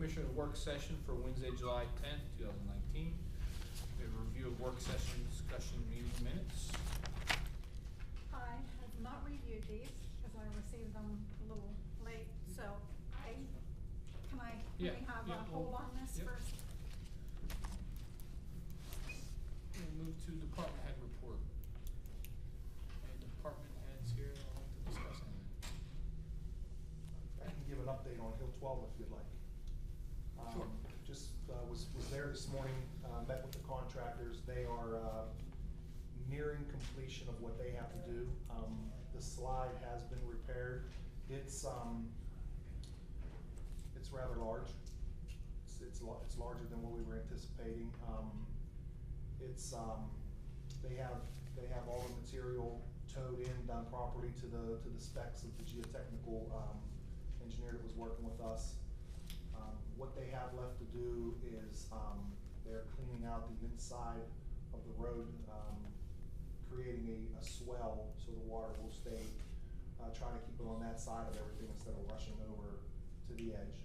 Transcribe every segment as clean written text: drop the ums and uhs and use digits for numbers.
Commissioner work session for Wednesday, July 10th, 2019. We have a review of work session discussion meeting minutes. I have not reviewed these because I received them a little late, so can we have a hold on this first? We'll move to department head report. Any department heads here that would like to discuss anything? I can give an update on Hill 12 if you'd like. Sure. Just was there this morning, met with the contractors. They are nearing completion of what they have to do. The slide has been repaired. It's rather large. It's larger than what we were anticipating. They have all the material towed in, done properly to the specs of the geotechnical engineer that was working with us. What they have left to do is they're cleaning out the inside of the road, creating a swell so the water will stay, trying to keep it on that side of everything instead of rushing over to the edge.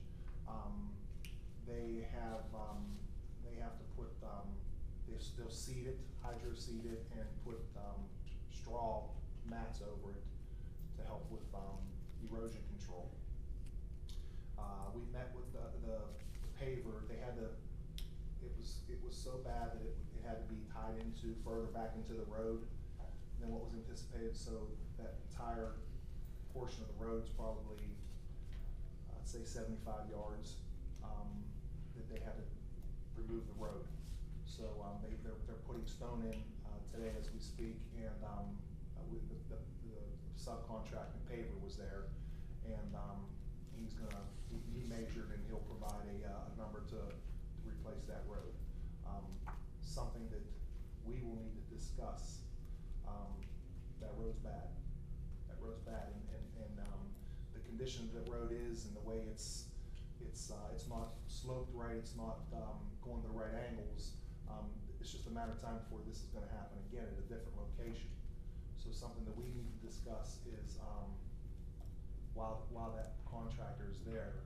They have to put, they'll seed it, hydro seed it, and put straw mats over it to help with erosion control. We met with the paver. They had to, it was so bad that it had to be tied into further back into the road than what was anticipated, so that entire portion of the road's probably, I'd say 75 yards, that they had to remove the road. So they're putting stone in today as we speak, and the subcontract and paver was there, and he measured and he'll provide a number to replace that road. Something that we will need to discuss. That road's bad. That road's bad, and the condition of the road is, and the way it's not sloped right, it's not going to the right angles. It's just a matter of time before this is going to happen again at a different location. So something that we need to discuss is while that contractor is there,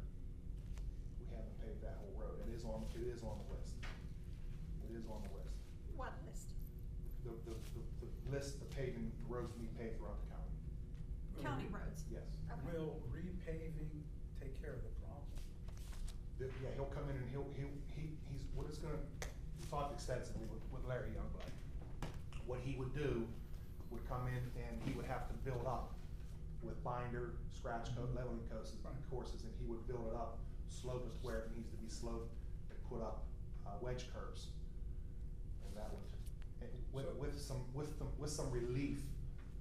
we haven't paved that whole road. It is on the list. It is on the list. What list? The list, the paving, the roads to be paved throughout the county. County roads? Yes. Okay. Will repaving take care of the problem? Yeah, he'll come in and he's what it's gonna, we talked extensively with Larry Youngblood. What he would do would come in and he would have to build up with binder, scratch coat, leveling courses, and he would build it up, slope it where it needs to be sloped, and put up wedge curves. And that would, with some relief,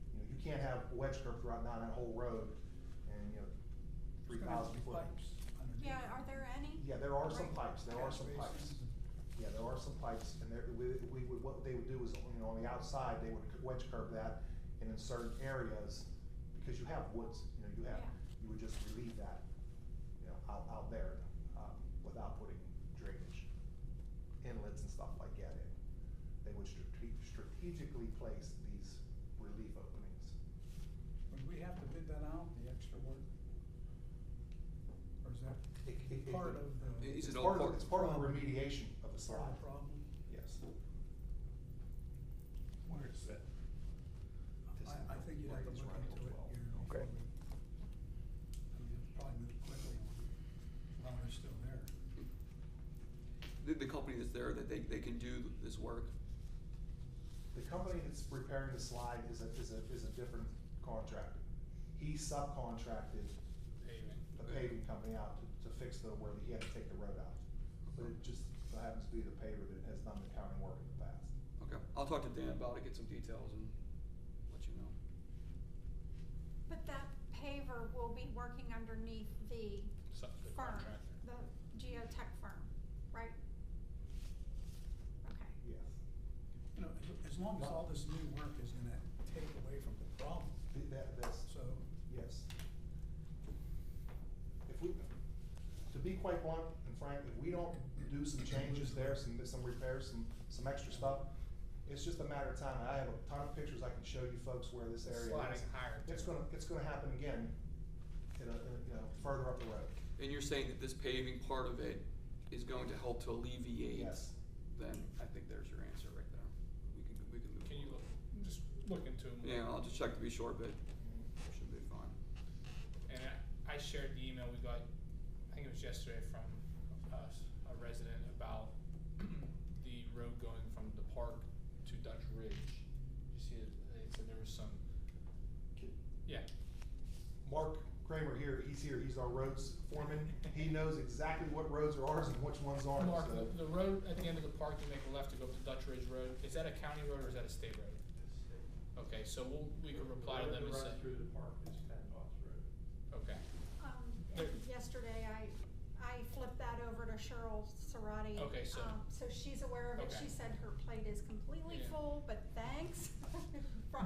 you know, you can't have a wedge curve throughout down that whole road, and 3,000 foot. Pipes underneath. Yeah, are there any? Yeah, there are some Right. pipes. There are some pipes. Yeah, there are some pipes, and what they would do is, on the outside, they would wedge curve that, and in certain areas, because you have woods, you would just relieve that, out there, without putting drainage, inlets and stuff like that in. They would strategically place these relief openings. Would we have to bid that out, the extra work? Or is that part of the? Is It's it part all of the remediation of the slide. Part of the problem? Yes. Where is that? I think you'd have to look into it here. before Okay. I mean, it'd probably move quickly while they're still there. The company that's there, that they can do this work? The company that's repairing the slide is a different contractor. He subcontracted the paving company out to fix where he had to take the road out. But it just so happens to be the paver that has done the county work in the past. Okay, I'll talk to Dan about it, get some details and let you know. But that paver will be working underneath the firm, Contractor. the geotech firm, right? Okay. Yes. You know, as long as all this new work is gonna take away from the problem, so. Yes. To be quite blunt and frank, if we don't do some changes there, some repairs, some extra stuff, it's just a matter of time. I have a ton of pictures I can show you folks where this area is. Sliding higher, too. It's gonna happen again, further up the road. And you're saying that this paving part of it is going to help to alleviate? Yes. Then I think there's your answer right there. We can move Can you forward. just look into them? Yeah, I'll just check to be sure, but should be fine. And I shared the email we got, I think it was yesterday, from a resident about the road going from the park to Dutch Ridge. You see it, they said there was some, yeah, Mark Kramer here, he's our roads foreman. He knows exactly what roads are ours and which ones aren't. Mark, so. the road at the end of the park, you make a left to go up to Dutch Ridge Road, is that a county road or is that a state road? Okay, so we could reply to them and say. The road that runs through the park is PennDOT's road. Okay, And yesterday, I flipped that over to Cheryl Sarati. Okay, so- So she's aware of it, Okay. she said her plate is completely Yeah. full, but thanks.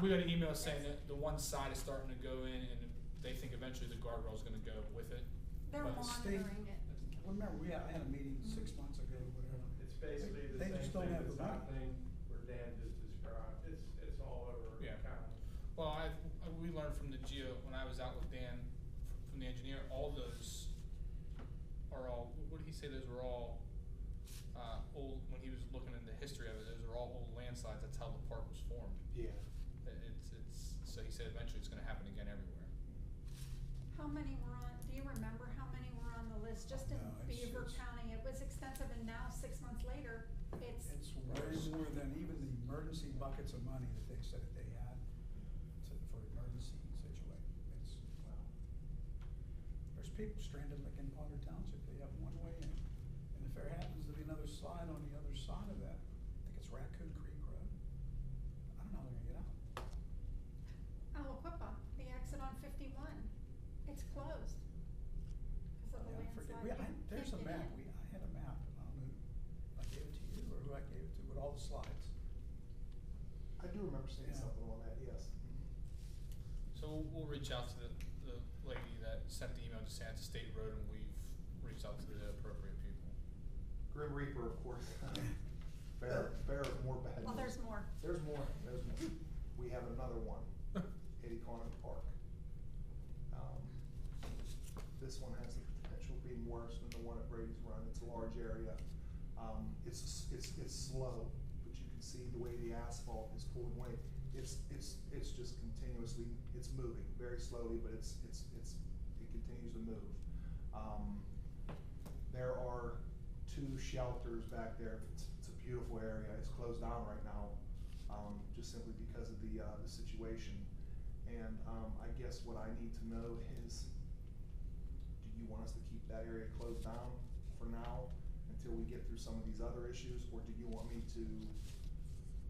we got an email saying that the one side is starting to go in and they think eventually the guardrail's gonna go with it. They're But the state- monitoring it. Remember, I had a meeting 6 months ago, whatever. It's basically the They same just don't thing have the that's money. happening where Dan just described. It's all over the Yeah. county. Well, we learned from the geo, when I was out with Dan, from the engineer, all those are all, what did he say, those were all, old, when he was looking into the history of it, those are all old landslides, that's how the park was formed. Yeah. So he said eventually it's gonna happen again everywhere. How many were on, do you remember how many were on the list, just in No, it's- Beaver it's- County? It was extensive, and now, 6 months later, it's. It's way more than even the emergency buckets of money that they said that they had for emergency situation. It's, Wow. there's people stranded like in Potter Township, they have one way in. And if there happens to be another slide on the other side of that, I think it's Raccoon Creek Road, I don't know how they're gonna get out. Aliquippa, the exit on 51, it's closed. Cause of the Yeah, I forget. landslide. There's a Can't get map, in. I had a map, I don't know if I gave it to you or who I gave it to, with all the slides. I do remember seeing Yeah. something on that, yes. So we'll reach out to the lady that sent the email to say it's a state road and we've reached out to the appropriate people. Grim Reaper, of course. Bear is more bad Well, news. there's more. There's more. We have another one, Eddie Conant Park. This one has the potential of being worse than the one at Brady's Run. It's a large area. It's slow, but you can see the way the asphalt is pulling away. It's just continuously, it's moving very slowly, but it continues to move. There are 2 shelters back there. It's a beautiful area. It's closed down right now, just simply because of the situation. And I guess what I need to know is, do you want us to keep that area closed down for now until we get through some of these other issues, or do you want me to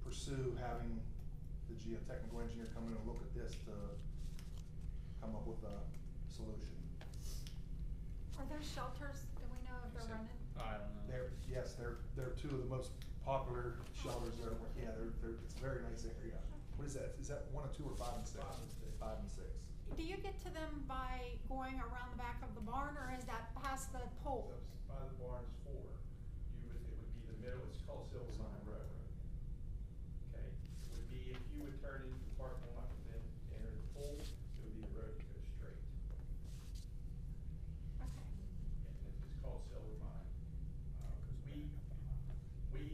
pursue having the geotechnical engineer come in and look at this to come up with a solution? Are there shelters, do we know if they're Said- running? I don't know. They're 2 of the most popular shelters there. Yeah, it's a very nice area. What is that? Is that 1 or 2 or 5 and 6? 5 and 6. Do you get to them by going around the back of the barn, or is that past the pole? So by the barn's 4, it would be the middle, it's called Silver Line Road. Okay, it would be if you would turn into the parking lot and then enter the pool, it would be the road that goes straight. Okay. And it's called Silver Mine. We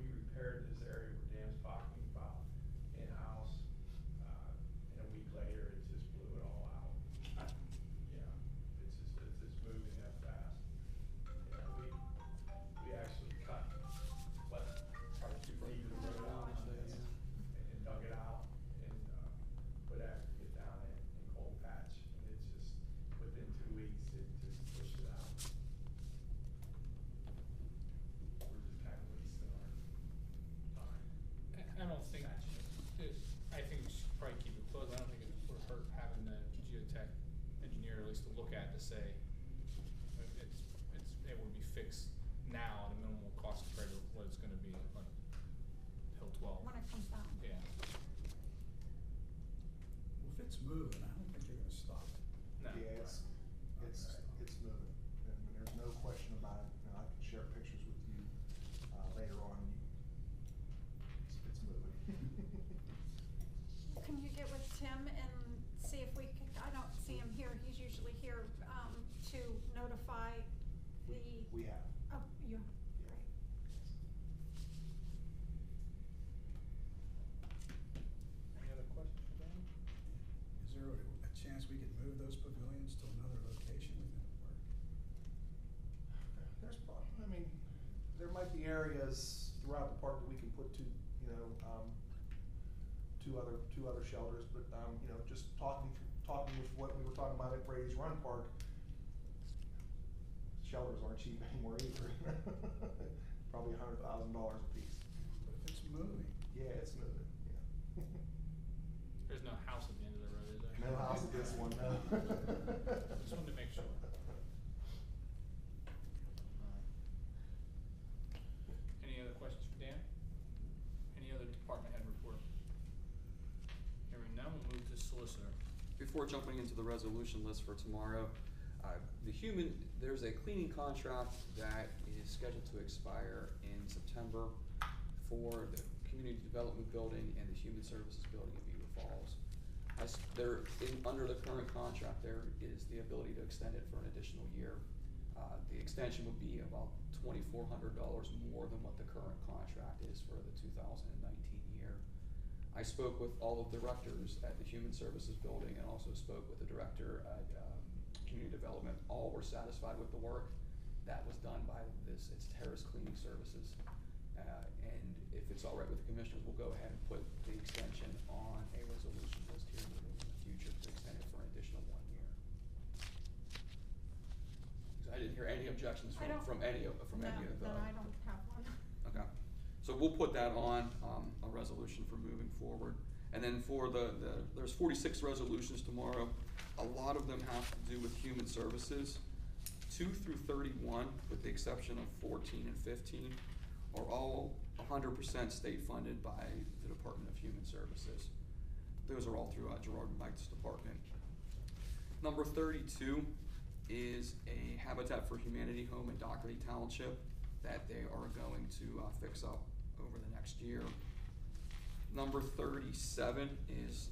repaired this area where Dan's talking about in-house, and a week later, it just blew it all out. Yeah, it's moving that fast. Yeah, we actually cut mean, there might be areas throughout the park that we can put two other shelters, but, just talking with what we were talking about at Brady's Run Park, shelters aren't cheap anymore either. Probably $100,000 a piece. But if it's moving. Yeah, it's moving, yeah. There's no house at the end of the road, is there? No house at this one, no. Just wanted to make sure. Any other questions for Dan? Any other department head report? Hearing none, we'll move to solicitor. Before jumping into the resolution list for tomorrow, there's a cleaning contract that is scheduled to expire in September for the Community Development Building and the Human Services Building in Beaver Falls. Under the current contract, there is the ability to extend it for an additional year. The extension would be about $2,400 more than what the current contract is for the 2019 year. I spoke with all of the directors at the Human Services Building and also spoke with the director at Community Development. All were satisfied with the work that was done by it's Terrace Cleaning Services. And if it's all right with the commissioners, we'll go ahead and put the extension on a resolution list here in the future to extend it for an additional 1 year. Because I didn't hear any objections from any of the. No, I don't have one. Okay, so we'll put that on a resolution for moving forward. And then for there's 46 resolutions tomorrow. A lot of them have to do with human services. 2 through 31, with the exception of 14 and 15, are all 100% state funded by the Department of Human Services. Those are all through Juror and Mike's department. Number 32 is a Habitat for Humanity home in Doherty Township that they are going to fix up over the next year. Number 37 is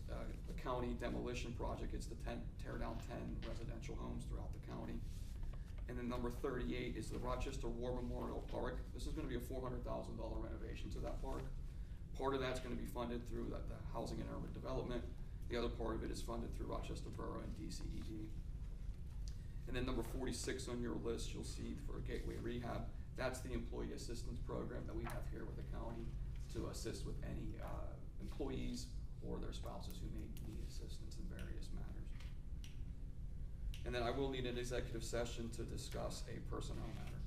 the county demolition project. It's the tear down 10 residential homes throughout the county. And then number 38 is the Rochester War Memorial Park. This is gonna be a $400,000 renovation to that park. Part of that's gonna be funded through the Housing and Urban Development. The other part of it is funded through Rochester Borough and DCED. And then number 46 on your list, you'll see for Gateway Rehab. That's the employee assistance program that we have here with the county to assist with any employees or their spouses who may need assistance in various matters. And then I will need an executive session to discuss a personnel matter.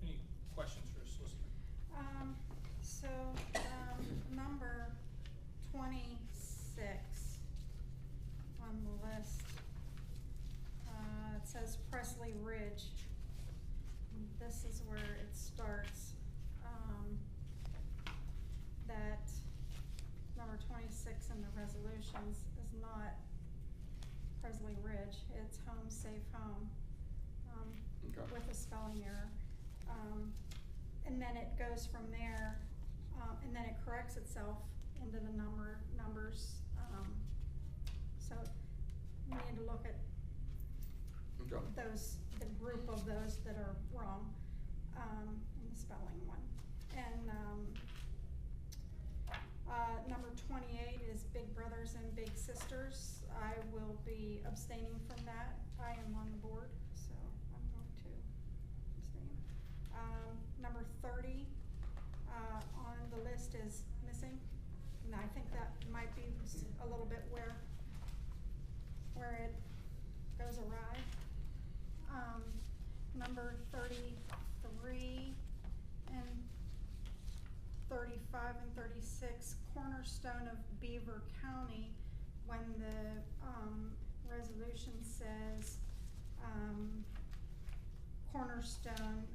Any questions for solicitor? Number 26 on the list, it says Presley Ridge. This is where it starts, that number 26 in the resolutions is not Presley Ridge, it's Home Safe Home, Okay. with a spelling error. And then it goes from there, and then it corrects itself into the numbers, so we need to look at Okay. the group of those that are wrong, in the spelling one. And, number 28 is Big Brothers and Big Sisters. I will be abstaining from that. I am on the board, so I'm going to abstain. Number 30, on the list is missing, and I think that might be a little bit where it goes awry. Number 33 and 35 and 36, cornerstone of Beaver County, when the resolution says cornerstone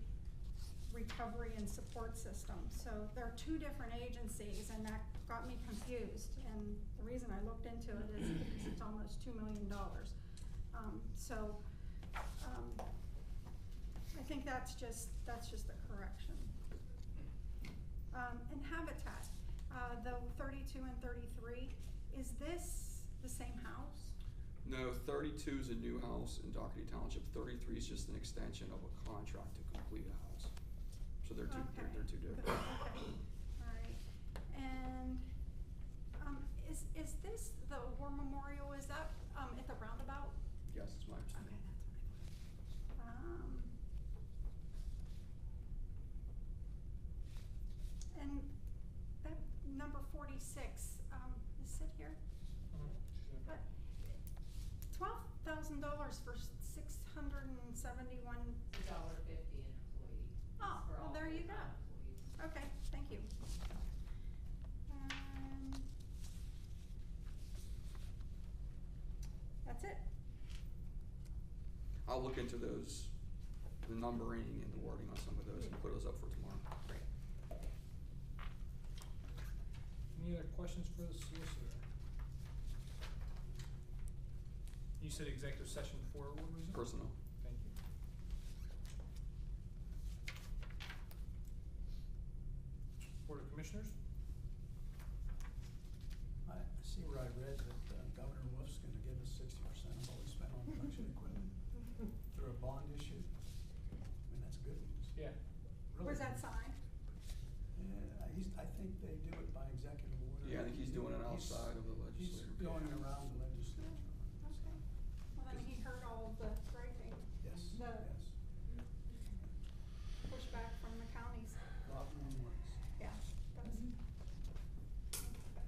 recovery and support system. So there are two different agencies, and that got me confused, and the reason I looked into it is because it's almost $2 million. I think that's just a correction. And Habitat, the 32 and 33, is this the same house? No, 32 is a new house in Doherty Township. 33 is just an extension of a contract to complete a house. So they're two, Okay. they're two different. Okay, number 46, is Sid here? But $12,000 for 671. $1.50 an employee. Oh, For well, all there you go. full-time employees. Okay, thank you. That's it. I'll look into those, the numbering and the wording on some of those and put those up for tomorrow. Great. Any other questions for the solicitor? You said executive session for what reason? Personnel. Thank you. Board of Commissioners? I see where I read that Governor Wolf's gonna give us 60% of what we spent on election equipment through a bond issue. I mean, that's good news. Yeah. Really Where's that good. signed? Yeah, I think they do it by executive order. Yeah, I think he's doing it outside of the He's legislature. going around the legislature. Okay. Well, then he heard all of the griping. Yes, The yes. pushback from the counties. A lot more than once. Yeah, that's.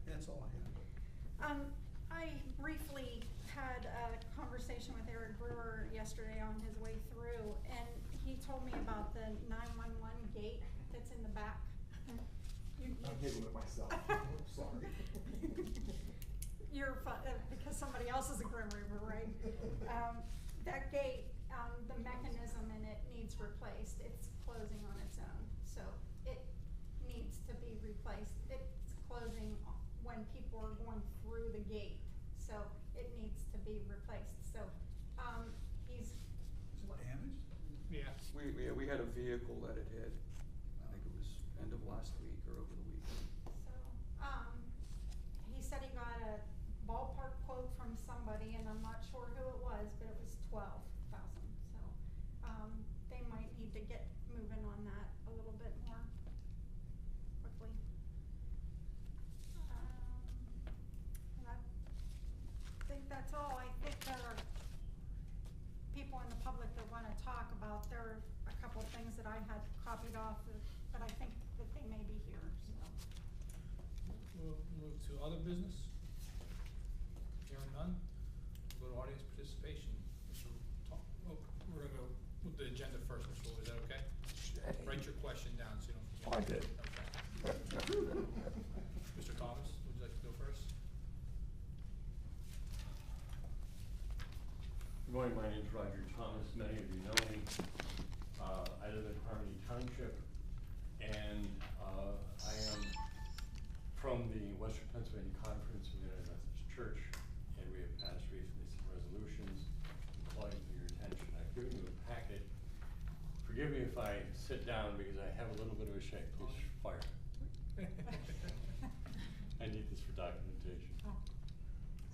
That's all I have. I briefly had a conversation with Eric Brewer yesterday on his way through, and he told me about the 911 gate that's in the back. I'm hitting it myself, sorry. You're because somebody else is a Grim Reaper, right? That gate, the mechanism in it needs replaced. It's closing on its own, so it needs to be replaced. It's closing when people are going through the gate, so it needs to be replaced. So, he's. Is it damaged? Yeah. We had a vehicle that it hit, I think it was end of last week or over the weekend. So, he said he got a ballpark quote from somebody, and I'm not sure who it was, but it was 12,000, so, they might need to get moving on that a little bit more quickly. I think that's all. I think there are people in the public that wanna talk about, there are a couple things that I had copied off, but I think that they may be here, so. We'll move to other business. Hearing none. Go to audience participation. Mr. We're gonna go with the agenda first, Mr. Wu, is that okay? Write your question down so you don't forget. I did. Okay. Mr. Thomas, would you like to go first? Good morning, my name is Roger Thomas, many of you know me. I live in Harmony Township, and I am from the Western Pennsylvania Conference of the United Methodist Church, and we have passed recently some resolutions calling for your attention. I've given you a packet. Forgive me if I sit down because I have a little bit of a shake. Please fire. I need this for documentation. Oh.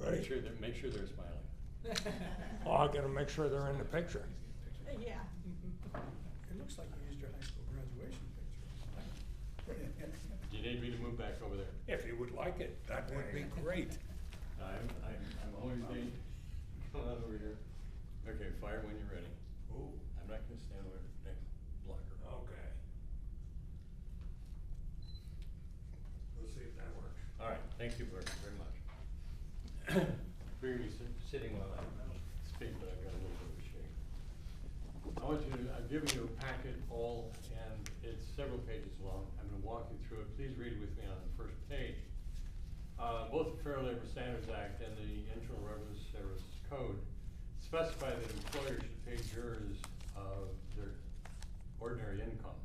Make sure they're smiling. Oh, I gotta make sure they're in the picture. Yeah. It looks like you used your high school graduation picture. Do you need me to move back over there? If you would like it, that would be great. I'm always ready. Come on over here. Okay, fire when you're ready. Ooh. I'm not gonna stand over next blocker. Okay. We'll see if that works. All right, thank you very much. Forgive me sitting while I speak, but I've got a little bit of a shake. I've given you a packet and it's several pages long. I'm gonna walk you through it. Please read with me on the first page. Both the Fair Labor Standards Act and the Internal Revenue Service Code specify that employers should pay jurors their ordinary income.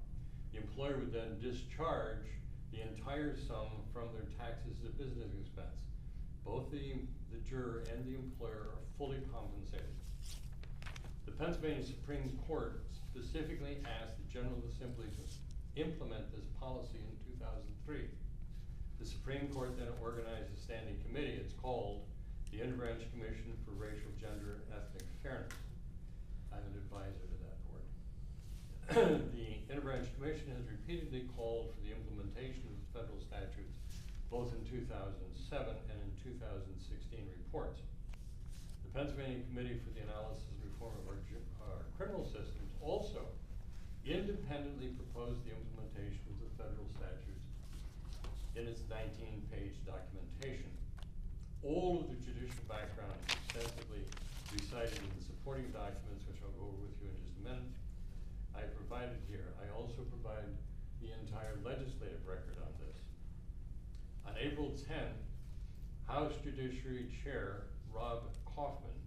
The employer would then discharge the entire sum from their taxes as a business expense. Both the juror and the employer are fully compensated. The Pennsylvania Supreme Court specifically asked the General Assembly to implement this policy in 2003. The Supreme Court then organized a standing committee. It's called the Interbranch Commission for Racial, Gender, and Ethnic Fairness. I'm an advisor to that board. The Interbranch Commission has repeatedly called for the implementation of the federal statutes, both in 2007 and in 2016 reports. The Pennsylvania Committee for the Analysis and Reform of our Criminal Systems also independently proposed the implementation of the federal statutes in its 19-page documentation. All of the judicial background is extensively recited in the supporting documents, which I'll go over with you in just a minute. I provided here. I also provided the entire legislative record on this. On April 10, House Judiciary Chair Rob Kaufman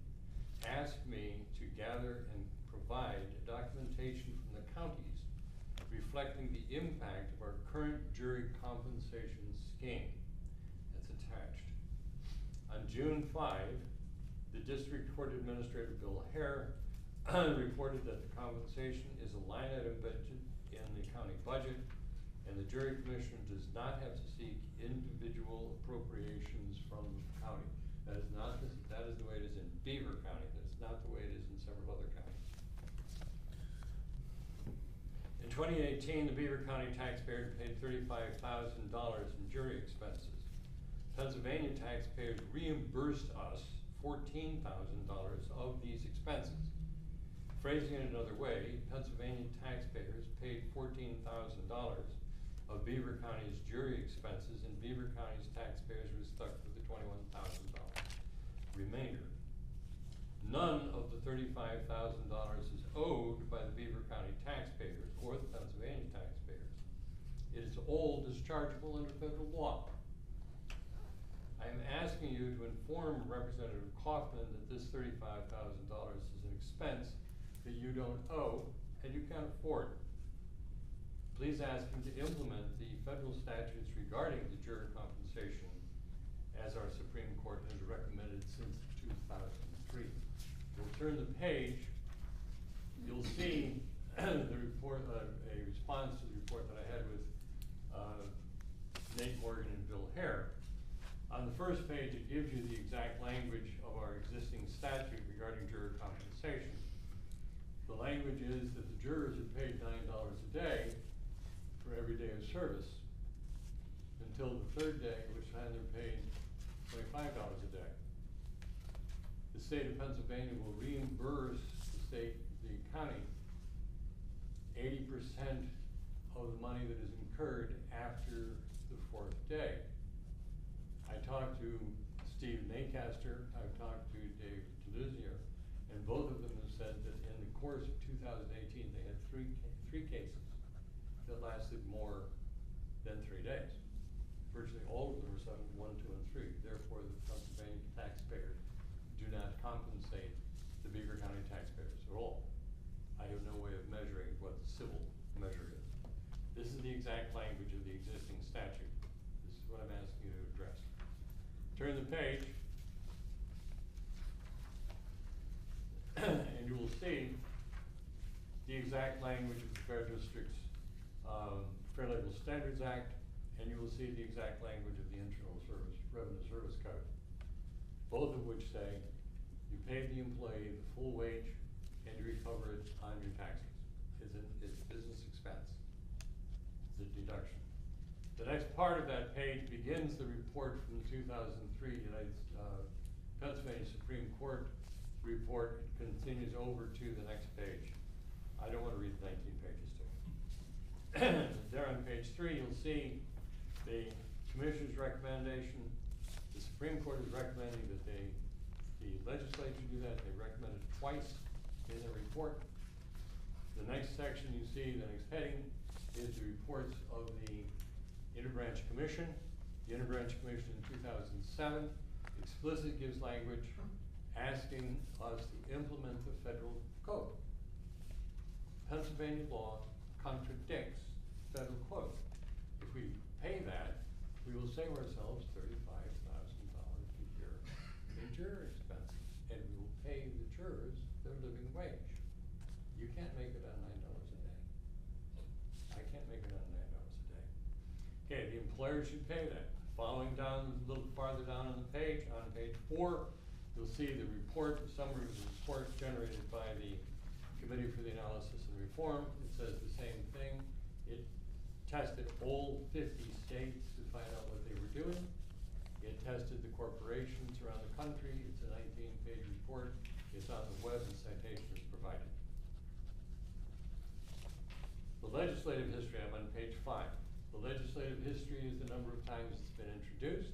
asked me to gather and provide documentation from the counties reflecting the impact of our current jury compensation scheme. That's attached. On June 5, the District Court Administrator Bill Hare reported that the compensation is a line item budget in the county budget, and the jury commissioner does not have to seek individual appropriations from the county. That is not that is the way it is in Beaver County. That is not the way it is in several other counties. In 2018, the Beaver County taxpayers paid $35,000 in jury expenses. Pennsylvania taxpayers reimbursed us $14,000 of these expenses. Phrasing it another way, Pennsylvania taxpayers paid $14,000 of Beaver County's jury expenses, and Beaver County's taxpayers were stuck with the $21,000 remainder. None of the $35,000 is owed by the Beaver County taxpayers or the Pennsylvania taxpayers. It is all dischargeable under federal law. I am asking you to inform Representative Kaufman that this $35,000 is an expense that you don't owe and you can't afford. Please ask him to implement the federal statutes regarding the juror compensation as our Supreme Court has recommended since 2003. We'll turn the page. You'll see the report, a response to the report that I had with Nate Morgan and Bill Hare. On the first page, it gives you the exact language of our existing statute regarding juror compensation. The language is that the jurors are paid $9 a day for every day of service until the third day, at which time they're paid $25 a day. The state of Pennsylvania will reimburse the county 80% of the money that is incurred after the fourth day. I talked to Steve Nacaster, I've talked to Dave Deleuzier, and both of them have said that in the course of 2018, they had three cases that lasted more than 3 days. Virtually all of them were settled 1, 2, and 3. Therefore, the Pennsylvania taxpayers do not compensate the Beaver County taxpayers at all. I have no way of measuring what the civil measure is. This is the exact language of the existing statute. This is what I'm asking you to address. Turn the page, and you will see the exact language of the Fair Districts Fair Labor Standards Act, and you will see the exact language of the Internal Revenue Service Code, both of which say you pay the employee the full wage and you recover it on your taxes. It's business expense. It's a deduction. The next part of that page begins the report from the 2003 Pennsylvania Supreme Court report. It continues over to the next page. I don't want to read 19 pages to you. There on page 3, you'll see the Commissioner's recommendation. The Supreme Court is recommending that the legislature do that. They recommend it twice in their report. The next section you see, the next heading, is the reports of the Interbranch Commission. The Interbranch Commission in 2007 explicitly gives language asking us to implement the federal code. Pennsylvania law contradicts federal code. If we pay that, we will save ourselves $35,000 a year in juror expenses, and we will pay the jurors their living wage. You can't make it on $9 a day. I can't make it on $9 a day. Okay, the employer should pay that. Following down, a little farther down on the page, on page 4, you'll see the report, the summary of the report generated by the Committee for the Analysis and Reform. It says the same thing. It tested all 50 states to find out what they were doing. It tested the corporations around the country. It's a 19-page report. It's on the web and citation is provided. The legislative history, I'm on page 5. The legislative history is the number of times it's been introduced,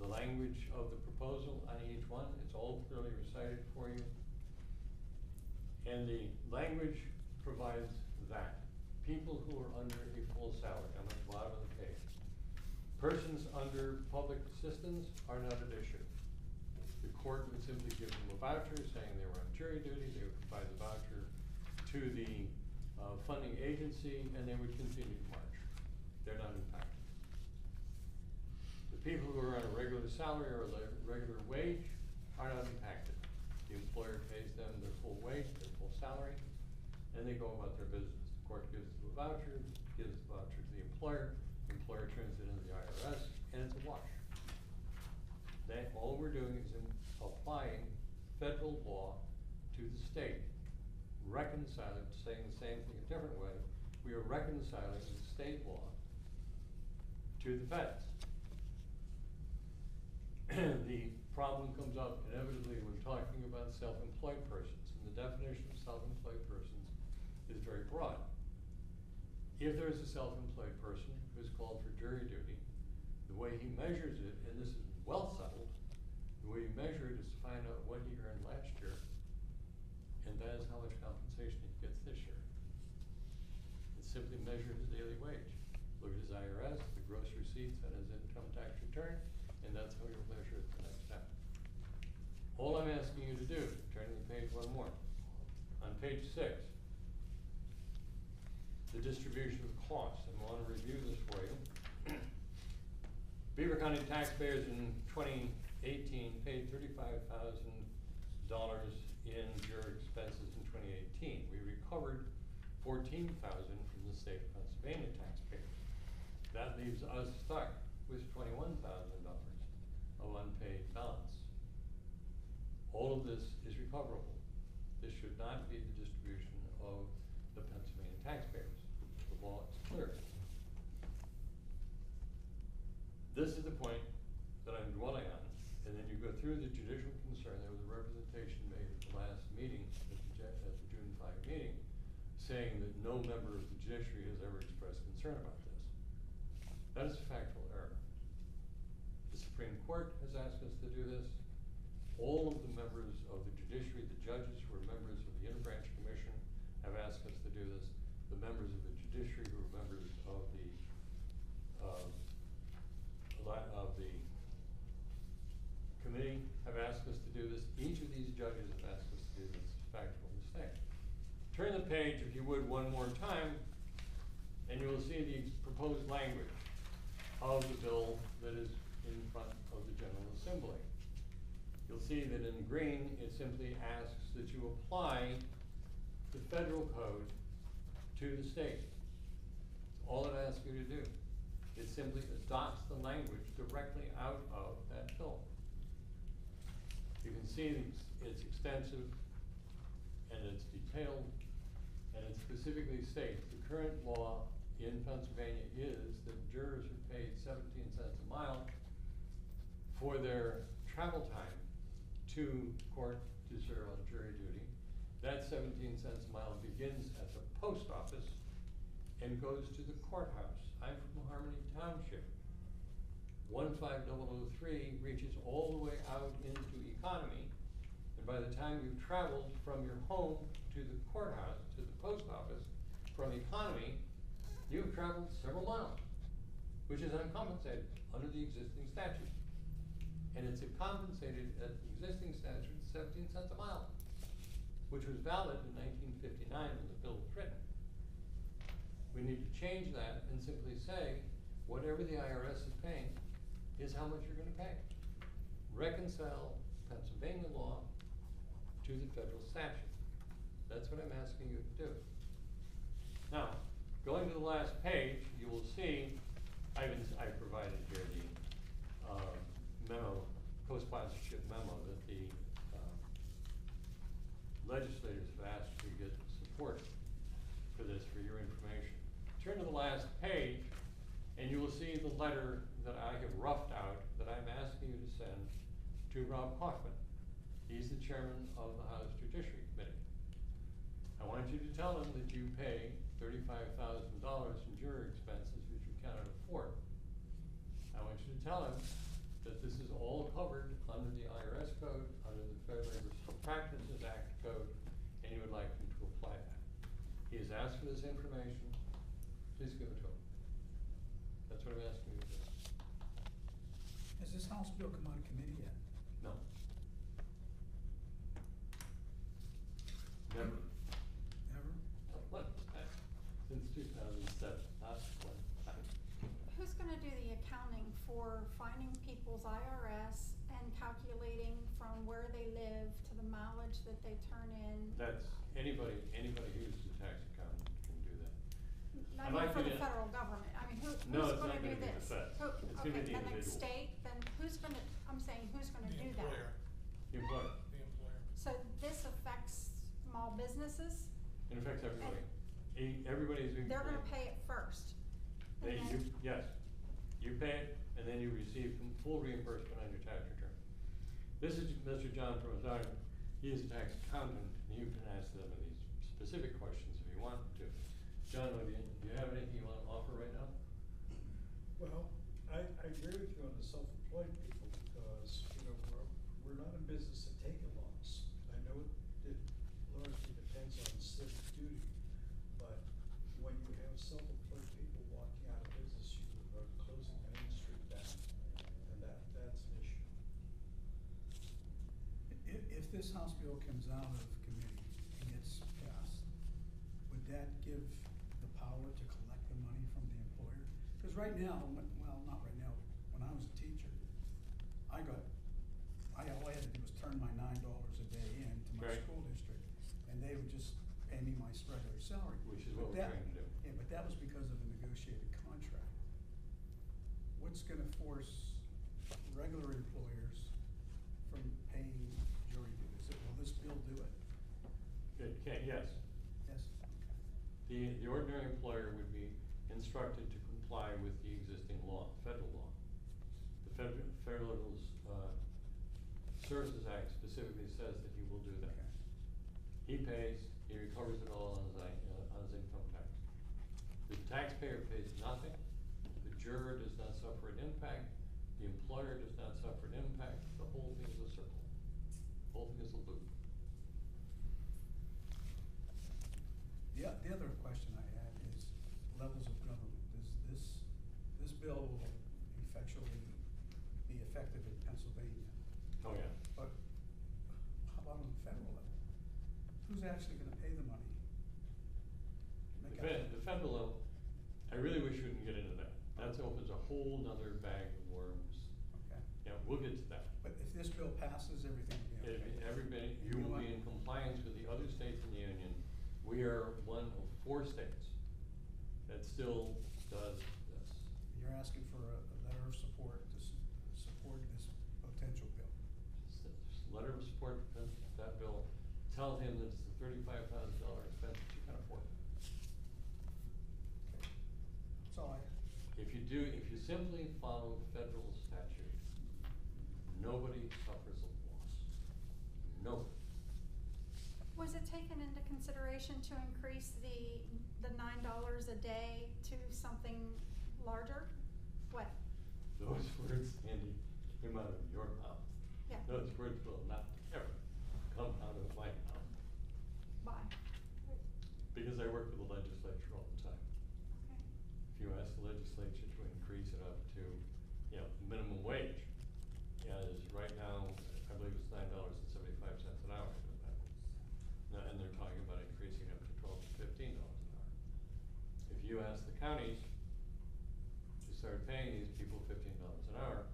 the language of the proposal on each one, it's all clearly recited for you. And the language provides that people who are under a full salary, on the bottom of the page. Persons under public assistance are not an issue. The court would simply give them a voucher saying they were on jury duty, they would provide the voucher to the funding agency, and they would continue to march. They're not impacted. The people who are on a regular salary or a regular wage are not impacted. The employer pays them their full wage, their full salary, and they go about their business. The court gives them a voucher, gives the voucher to the employer turns it into the IRS, and it's a wash. All we're doing is applying federal law to the state, reconciling, saying the same thing a different way, we are reconciling the state law to the feds. The problem comes up inevitably when talking about self-employed persons, and the definition of self-employed persons is very broad. If there is a self-employed person who's called for jury duty, the way he measures it, and this is well settled, the way you measure it is to find out what he earned last year, and that is how much compensation he gets this year. It's simply measure his daily wage. Look at his IRS, the gross receipts, and his income tax return, and that's how you'll measure it the next step. All I'm asking you to do, turning the page one more, on page 6, the distribution of costs, and I want to review this for you. Beaver County taxpayers in 2018 paid $35,000 in juror expenses in 2018. We recovered $14,000 from the state of Pennsylvania taxpayers. That leaves us stuck with $21,000 of unpaid balance. All of this is recoverable. This should not be the distribution of the Pennsylvania taxpayers. The law is clear. This is the point that I'm dwelling on, and then you go through the judicial concern. There was a representation made at the last meeting, at the June 5 meeting, saying that no member of the judiciary has ever expressed concern about this. That is a factual error. The Supreme Court has asked us to do this. All of the members of the judiciary, the judges who are members of the Interbranch Commission, have asked us to do this. The members of the judiciary who are members of the committee have asked us to do this. Each of these judges have asked us to do this. It's a factual mistake. Turn the page, if you would, one more time, and you will see the proposed language of the bill that is in front of the General Assembly. You'll see that in green, it simply asks that you apply the federal code to the state. That's all it asks you to do. It simply adopts the language directly out of that bill. You can see it's extensive and it's detailed, and it specifically states the current law in Pennsylvania is that jurors are paid 17 cents a mile for their travel time to court to serve on jury duty. That 17 cents a mile begins at the post office and goes to the courthouse. I'm from Harmony Township. 15003 reaches all the way out into economy, and by the time you've traveled from your home to the courthouse, to the post office, from economy, you've traveled several miles, which is uncompensated under the existing statute. And it's compensated at the existing statute 17 cents a mile, which was valid in 1959 when the bill was written. We need to change that and simply say, whatever the IRS is paying is how much you're gonna pay. Reconcile Pennsylvania law to the federal statute. That's what I'm asking you to do. Now, going to the last page, you will see, I provided here the memo, co-sponsorship memo that the legislators have asked to get support for this, for your information. Turn to the last page, and you will see the letter that I have roughed out that I'm asking you to send to Rob Kaufman. He's the chairman of the House Judiciary Committee. I want you to tell him that you pay $35,000 in juror expenses, which you counted tell him that this is all covered under the IRS code, under the Fair Labor Practices Act code, and you would like him to apply that. He has asked for this information, please give it to him. That's what I'm asking you to do. Has this House bill come out of committee yet? No. Never. Ever? Not one time. Since 2007, not one time. Who's gonna do the accounting for finding people's IRS and calculating from where they live to the mileage that they turn in? That's anybody who's a tax accountant can do that. I I'd mean, like for you the to- federal government, I mean, No, who's it's gonna not do gonna be the this? Fed. Who, It's gonna be okay, the the next individual. state, then who's gonna, I'm saying, who's gonna The do that? employer, The employer. the employer. So this affects small businesses, It affects everybody. Everybody's being. they're gonna pay it first. and They, then- yes, you pay it, and then you receive full reimbursement on your tax return. This is Mr. John Prozar, he is a tax accountant, and you can ask them these specific questions if you want to. John, do you have anything you wanna offer right now? Well, I agree with you on the self-employed people because, we're not in business of taking loans. I know it largely depends on civic duty, but when you have self-employed people walking out of business, you are closing Main Street down, and that's an issue. If this House bill comes out of committee and gets passed, would that give the power to collect the money from the employer? Because right now, well, not right now, when I was a teacher, all I had to do was turn my $9 a day in to my Right. school district, and they would just pay me my regular salary. Which is what But we're that- trying to do. Yeah, but that was because of a negotiated contract. What's gonna force regular employers from paying jury duties? Will this bill do it? It can, yes. Yes? The ordinary employer would be instructed to comply with the existing law, federal law. The Federal Services Act specifically says that he will do that. Okay. He pays, he recovers it all on his income tax. The taxpayer pays nothing, the juror does not suffer an impact, the employer does not suffer an impact, the whole thing is a circle. The whole thing is a loop. The other question I had is levels of government. This bill will effectually be effective in Pennsylvania, Oh, yeah. but how about on the federal level? Who's actually gonna pay the money? The federal level, I really wish we didn't get into that. That opens a whole nother bag of worms. Okay, Yeah, we'll get to that. but if this bill passes, everything will be okay. Everybody, you know will what? be in compliance with the other states in the union. We are one of 4 states that still does this. You're asking for a letter of support to support this potential bill. Just letter of support for that bill, tell him that it's a $35,000 expense that you can afford. Okay. That's all I have. If you simply follow federal statute, nobody suffers a loss. Nobody. Was it taken into consideration to increase the $9 a day to something larger? What? Those words, Sandy, came out of your mouth. Yeah. Those words will not ever come out of my mouth. Why? Because I work with the legislature all the time. Okay. If you ask the legislature to increase it up to, minimum wage, is right now, I believe it's $9.75 an hour. Now, and they're talking about increasing up to $12 to $15 an hour. If you ask the counties to start paying these people $15 an hour,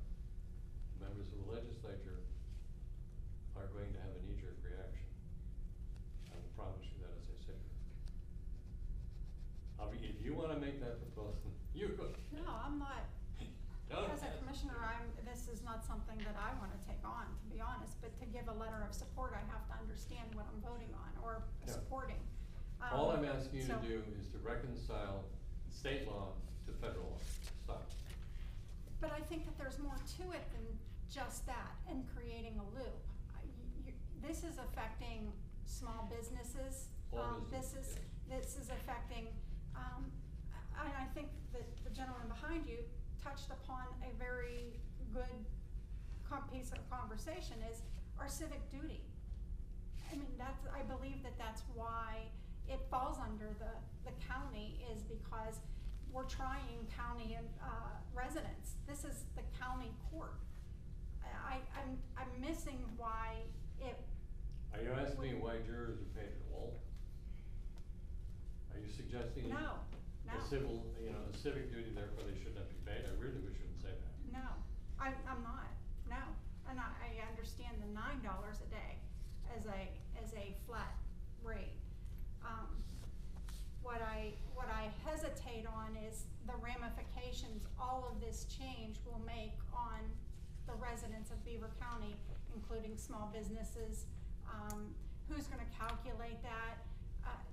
members of the legislature are going to have a knee-jerk reaction. I will promise you that as I sit here. If you wanna make that proposal, you go. No, I'm not. Don't As a ask. commissioner, this is not something that I wanna take on, to be honest, but to give a letter of support, I have to understand what I'm voting on or Yeah. supporting. All I'm asking you to so- do is to reconcile state law to federal law. Stop. But I think that there's more to it than just that and creating a loop. This is affecting small businesses. All This businesses, is affecting, and I think that the gentleman behind you touched upon a very good piece of conversation is our civic duty. I mean, I believe that's why it falls under the county, is because we're trying county residents. This is the county court. I'm missing why it. Are you asking me why jurors are paid at all? Are you suggesting? No. A civil, a civic duty, therefore they should not be paid? I really shouldn't say that. No, I'm not, no. And I understand the $9 a day as a flat rate. What I hesitate on is the ramifications all of this change will make on the residents of Beaver County, including small businesses. Who's gonna calculate that?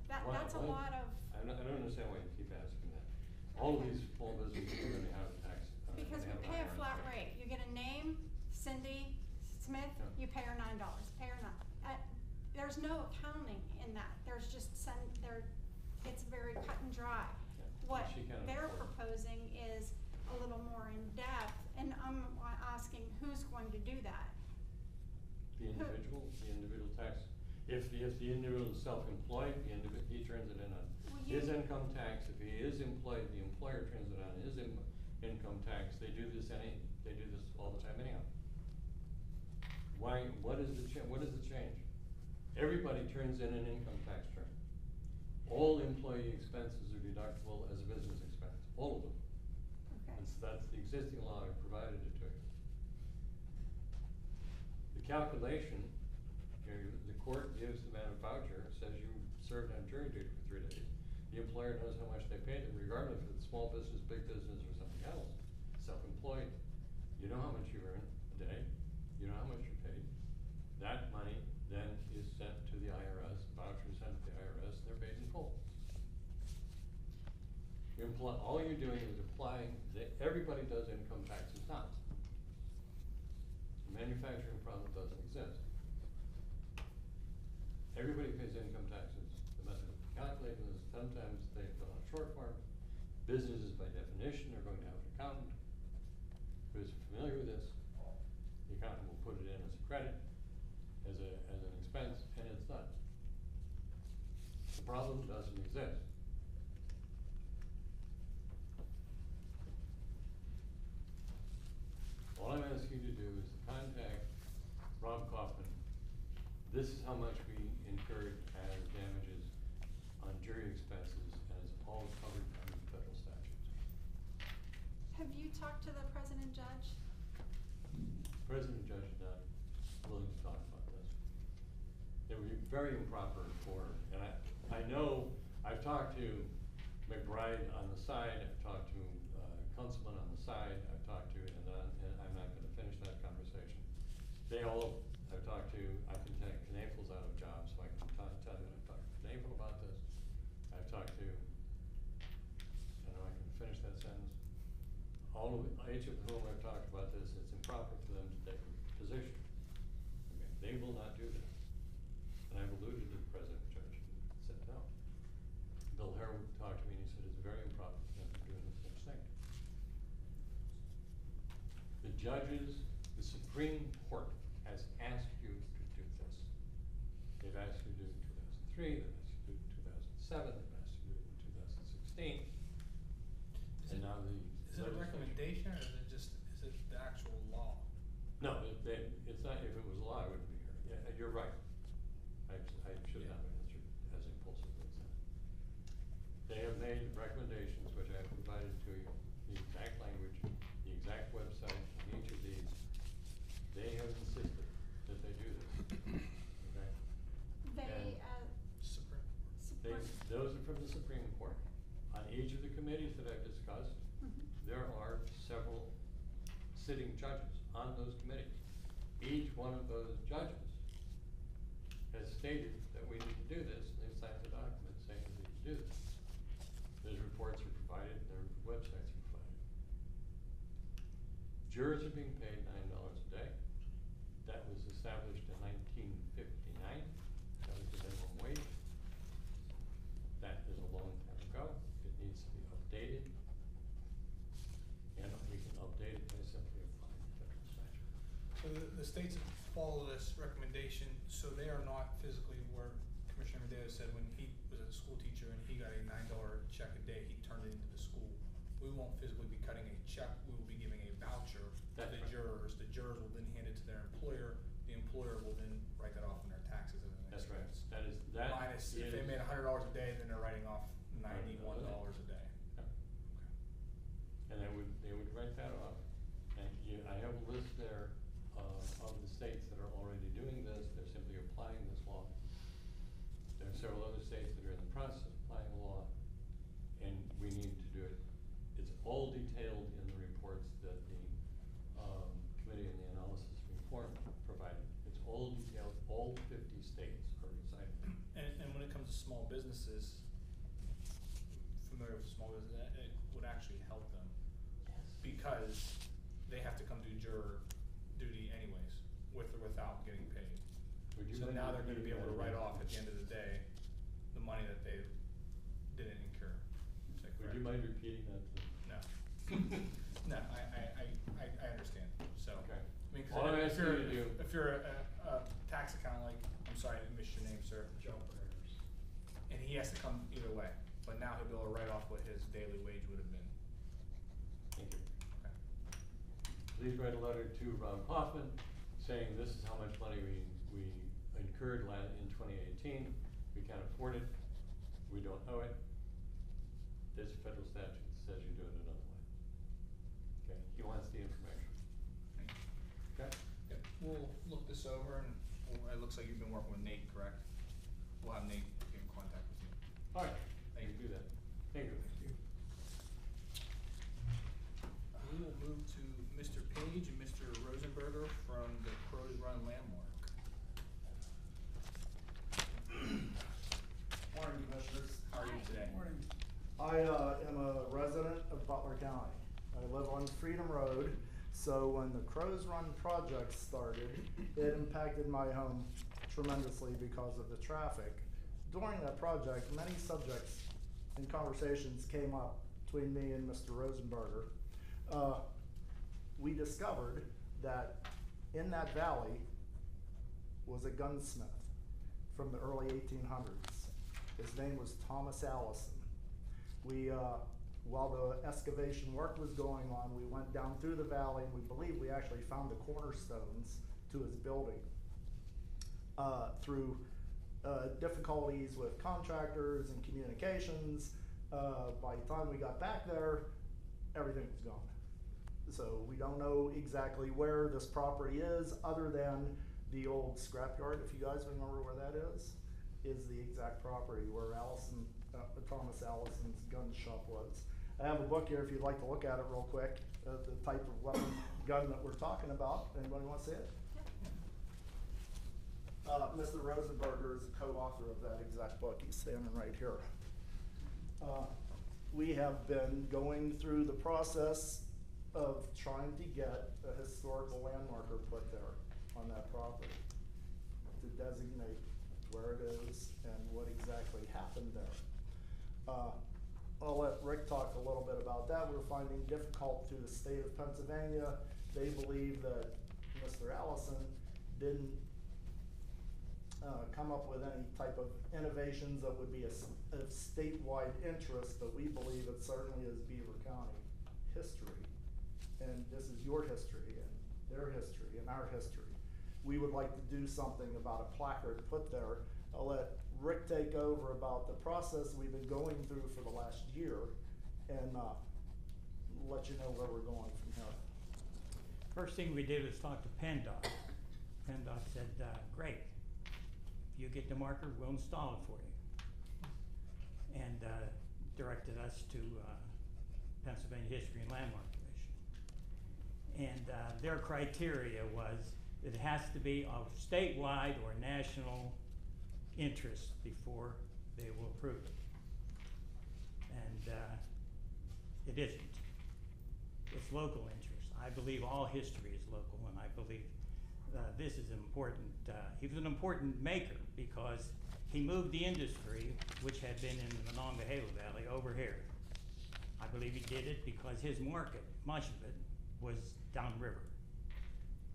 That's a lot of. I don't understand why you keep asking that. All of these small businesses are gonna have a tax. Because we pay a flat rate. You get a name, Cindy Smith, Yeah. you pay her $9, pay her not. There's no accounting in that. There's just it's very cut and dry. Yeah, What she can't they're afford it. proposing is a little more in depth, and I'm asking who's going to do that? The individual tax. If the individual is self-employed, he turns it in on Well, his you- income tax. If he is employed, the employer turns it on his income tax. They do this all the time anyhow. Why, what is the change? Everybody turns in an income tax return. All employee expenses are deductible as a business expense, all of them. Okay. That's the existing law, I provided it to you. The calculation, the court gives the man a voucher, says you served on jury duty for 3 days. The employer knows how much they paid them, regardless if it's small business, big business, or something else. Self-employed, you know how much you earn a day, you know how much you're paid. That money then is sent to the IRS, voucher is sent to the IRS, and they're paid in full. All you're doing is applying, everybody does income taxes now. Manufacturing product doesn't exist. Everybody pays income taxes. The method of calculating this, sometimes they fill out short forms. Businesses by definition are going to have an accountant who's familiar with this. The accountant will put it in as a credit, as an expense, and it's done. The problem doesn't exist. All I'm asking you to do is contact Rob Kaufman. This is how much we incurred as damages on jury expenses, and it's all covered under federal statutes. Have you talked to the president judge? President Judge is not willing to talk about this. It would be very improper and I know, I've talked to McBride on the side, I've talked to Councilman on the side, I've talked to, and I'm not gonna finish that conversation. I've talked to, I can take Knaples out of jobs, so I can tell you, I've talked to Knaple about this. I've talked to, I know I can finish that sentence. Each of whom I've talked about this, it's improper for them to take a position. Okay, they will not do this. And I've alluded to the president judge and said no. Bill Harewood talked to me and he said it's very improper for them to do any such thing. The judges, the Supreme Court has asked you to do this. They've asked you to do it in 2003, they've asked you to do it in 2007, they've asked you to do it in 2016. And now Is it a recommendation, or is it the actual law? No, it's not, if it was law, I wouldn't be here. Yeah, you're right. I should not have answered as impulsively as that. They have made recommendations, which I have provided to you, the exact language, the exact website of each of these. They have insisted that they do this, okay? They, Supreme Court. Those are from the Supreme Court. On each of the committees that I've discussed, there are several sitting judges on those committees. Each one of those judges has stated that we need to do this, and they've signed the document saying that we need to do this. Those reports are provided, their websites are provided. Jurors are being paid $9 a day. That was established in 1959. That was the minimum wage. That is a long time ago. It needs to be updated. And we the states follow this recommendation, so they are not physically where Commissioner Medeo said when he was a school teacher and he got a $9 check a day, he turned it into the school. We won't physically be cutting a check, we will be giving a voucher to That's the right. jurors. The jurors will then hand it to their employer, the employer will then write that off in their taxes as an That's right. expense. That Minus, if they is- made $100 a day, then they're writing off $91 a day. And they would write that off. And I have a list there, of the states that are already doing this, they're simply applying this law. There are several other states that are in the process of applying the law, and we need to do it. It's all detailed in the reports that the, Committee on the Analysis Reform provided. It's all detailed, all 50 states are recited. And when it comes to small businesses, familiar with small business, it would actually help them. Because they have to come do juror duty anyways, with or without getting paid. Would you So mind now they're gonna be repeating able to that write again? off at the end of the day, the money that they didn't incur. Is that Would you correct? mind repeating that? No. No, I understand, so. Okay. I mean, 'cause All I'm if asking you're, you to do- if you're a tax accountant, like, I'm sorry, I missed your name, sir. John Perez. And he has to come either way, but now he'll be able to write off what his daily wage would have been. Thank you. Okay. Please write a letter to Ron Hoffman saying this is how much money we incurred in 2018. We can't afford it. We don't owe it. There's a federal statute that says you do it another way. Okay, he wants the information. Thank you. Okay? Yep, we'll look this over and it looks like you've been working with Nate, correct? We'll have Nate get in contact with you. All right, Thank you you. do that. Thank you. We will move to Mr. Page and Mr. Rosenberger from the Crow's Run Landmark. Morning, Commissioners. How are you today? Morning. I am a resident of Butler County. I live on Freedom Road, so when the Crows Run project started, it impacted my home tremendously because of the traffic. During that project, many subjects and conversations came up between me and Mr. Rosenberger. We discovered that in that valley was a gunsmith from the early 1800s. His name was Thomas Allison. We, while the excavation work was going on, we went down through the valley and we believe we actually found the cornerstones to his building. Through difficulties with contractors and communications, by the time we got back there, everything was gone. So we don't know exactly where this property is, other than the old scrapyard, if you guys remember where that is the exact property where Allison, Thomas Allison's gun shop was. I have a book here if you'd like to look at it real quick, the type of weapon, gun that we're talking about. Anybody want to see it? Mr. Rosenberger is a co-author of that exact book. He's standing right here. We have been going through the process of trying to get a historical landmarker put there on that property to designate where it is and what exactly happened there. I'll let Rick talk a little bit about that. We're finding difficult through the state of Pennsylvania. They believe that Mr. Allison didn't come up with any type of innovations that would be of statewide interest, but we believe it certainly is Beaver County history. And this is your history and their history and our history. We would like to do something about a placard put there. I'll let Rick take over about the process we've been going through for the last year and let you know where we're going from here. First thing we did was talk to PennDOT. PennDOT said, great, if you get the marker, we'll install it for you. And directed us to Pennsylvania History and Landmark Commission. And their criteria was that it has to be of statewide or national interest before they will approve it. And it isn't. It's local interest. I believe all history is local, and I believe this is important. He was an important maker because he moved the industry, which had been in the Monongahela Valley, over here. I believe he did it because his market, much of it, was downriver.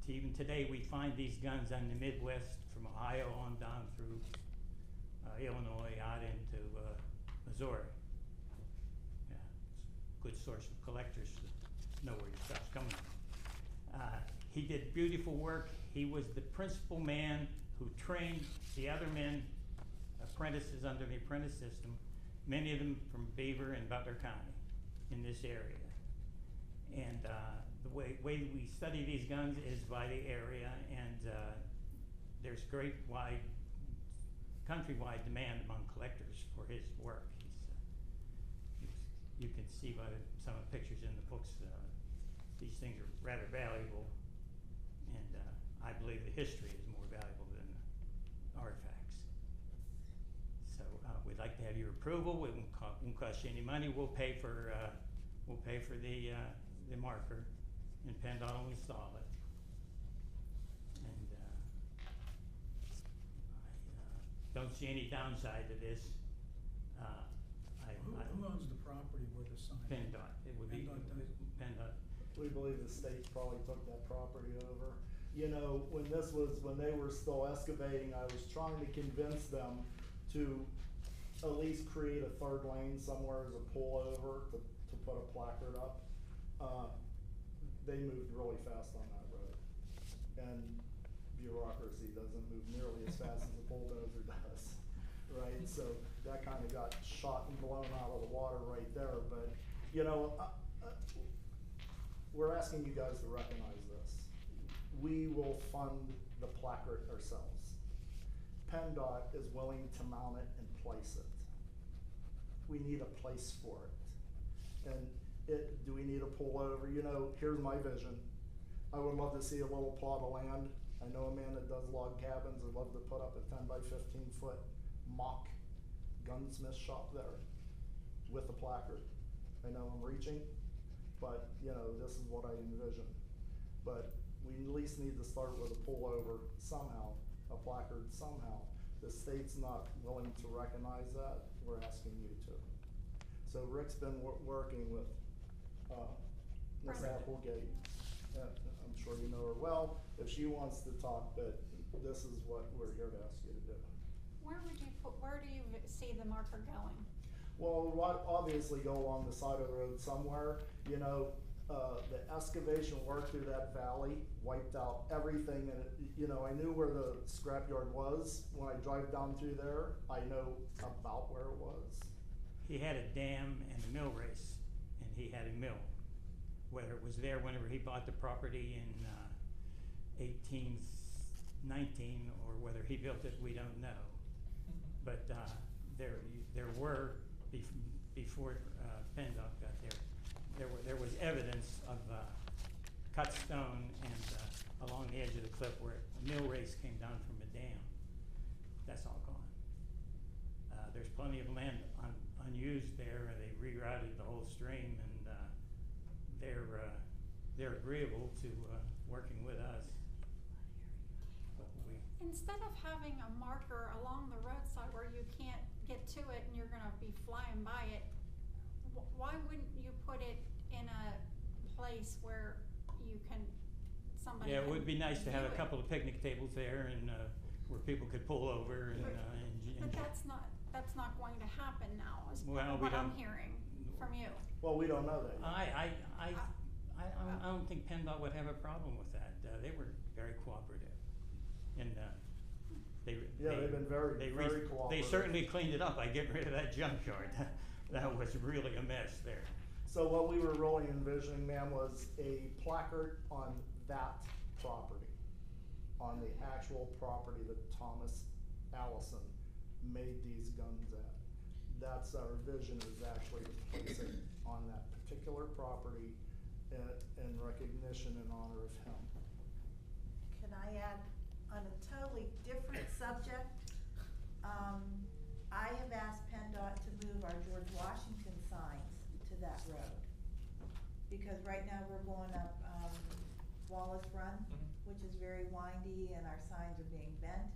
even today, we find these guns on the Midwest, from Ohio on down through Illinois, out into Missouri. Yeah, it's a good source of collectors to know where your stuff's coming from. He did beautiful work. He was the principal man who trained the other men, apprentices under the apprentice system, many of them from Beaver and Butler County in this area. And the way we study these guns is by the area, and there's great countrywide demand among collectors for his work. You can see by some of the pictures in the books, these things are rather valuable, and I believe the history is more valuable than the artifacts. So we'd like to have your approval. It won't cost you any money. We'll pay for the marker, and PennDOT will install it. And I don't see any downside to this. Who owns the property where the sign? PennDOT. It would be PennDOT does? PennDOT. We believe the state probably took that property over. You know, when they were still excavating, I was trying to convince them to at least create a third lane somewhere as a pullover to put a placard up. They moved really fast on that road. And bureaucracy doesn't move nearly as fast as a bulldozer does, right? So that kind of got shot and blown out of the water right there. But, you know, we're asking you guys to recognize this. We will fund the placard ourselves. PennDOT is willing to mount it and place it. We need a place for it. And do we need a pullover? You know, here's my vision. I would love to see a little plot of land. I know a man that does log cabins. I'd love to put up a 10 by 15 foot mock gunsmith shop there with a placard. I know I'm reaching, but you know, this is what I envision. But we at least need to start with a pullover somehow, a placard somehow. The state's not willing to recognize that. We're asking you to. So Rick's been working with Miss Brenda. Applegate. I'm sure you know her well. If she wants to talk, but this is what we're here to ask you to do. Where do you see the marker going? Well, obviously go along the side of the road somewhere. You know, the excavation work through that valley wiped out everything, and you know, I knew where the scrapyard was. When I drive down through there, I know about where it was. He had a dam and a mill race, and he had a mill. Whether it was there whenever he bought the property in 1819, or whether he built it, we don't know. But there were, before PennDOT got there was evidence of cut stone and along the edge of the cliff where a mill race came down from a dam. That's all gone. There's plenty of land unused there. They rerouted the whole stream, and they're agreeable to working with us. But Instead of having a marker along the roadside where you can't get to it and you're gonna be flying by it, why wouldn't you put it in a place where you can, somebody yeah, it can would be nice to have view a it? couple of picnic tables there, and where people could pull over and. But that's not going to happen now, is Well, we what I'm don't- hearing from you. Well, we don't know that yet. I don't think PennDOT would have a problem with that. They were very cooperative, and they've been very cooperative. They certainly cleaned it up by getting rid of that junkyard. That was really a mess there. So what we were really envisioning, ma'am, was a placard on that property, on the actual property that Thomas Allison made these guns at. That's our vision, is actually to place it on that particular property in recognition and honor of him. Can I add, on a totally different subject, I have asked PennDOT to move our George Washington signs to that road. Because right now we're going up, Wallace Run, which is very windy, and our signs are being bent.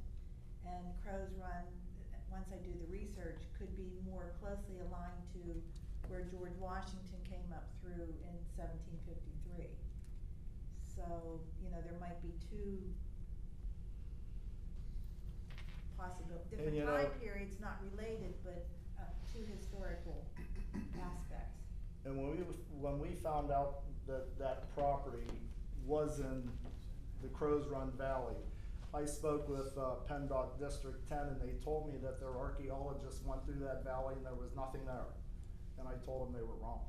And Crow's Run, once I do the research, could be more closely aligned to where George Washington came up through in 1753. So so, you know, there might be two different you know- time periods, not related, but, two historical aspects. And when we found out that that property was in the Crows Run Valley, I spoke with PennDOT District 10, and they told me that their archaeologists went through that valley and there was nothing there. And I told them they were wrong.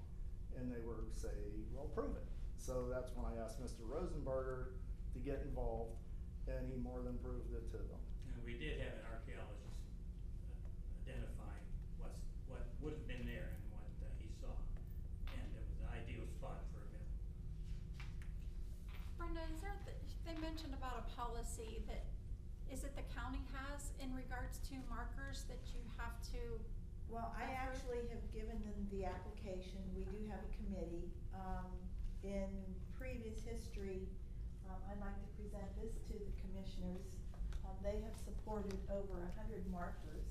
And they were saying, well, prove it. So that's when I asked Mr. Rosenberger to get involved, and he more than proved it to them. And we did have an archaeologist identify what would have been there and what he saw. And it was an ideal spot for a mill. Brenda, is there, they mentioned about a policy that, is it the county has in regards to markers that you have to? Well, I actually have given them the application, we do have a committee. In previous history, I'd like to present this to the commissioners. They have supported over 100 markers.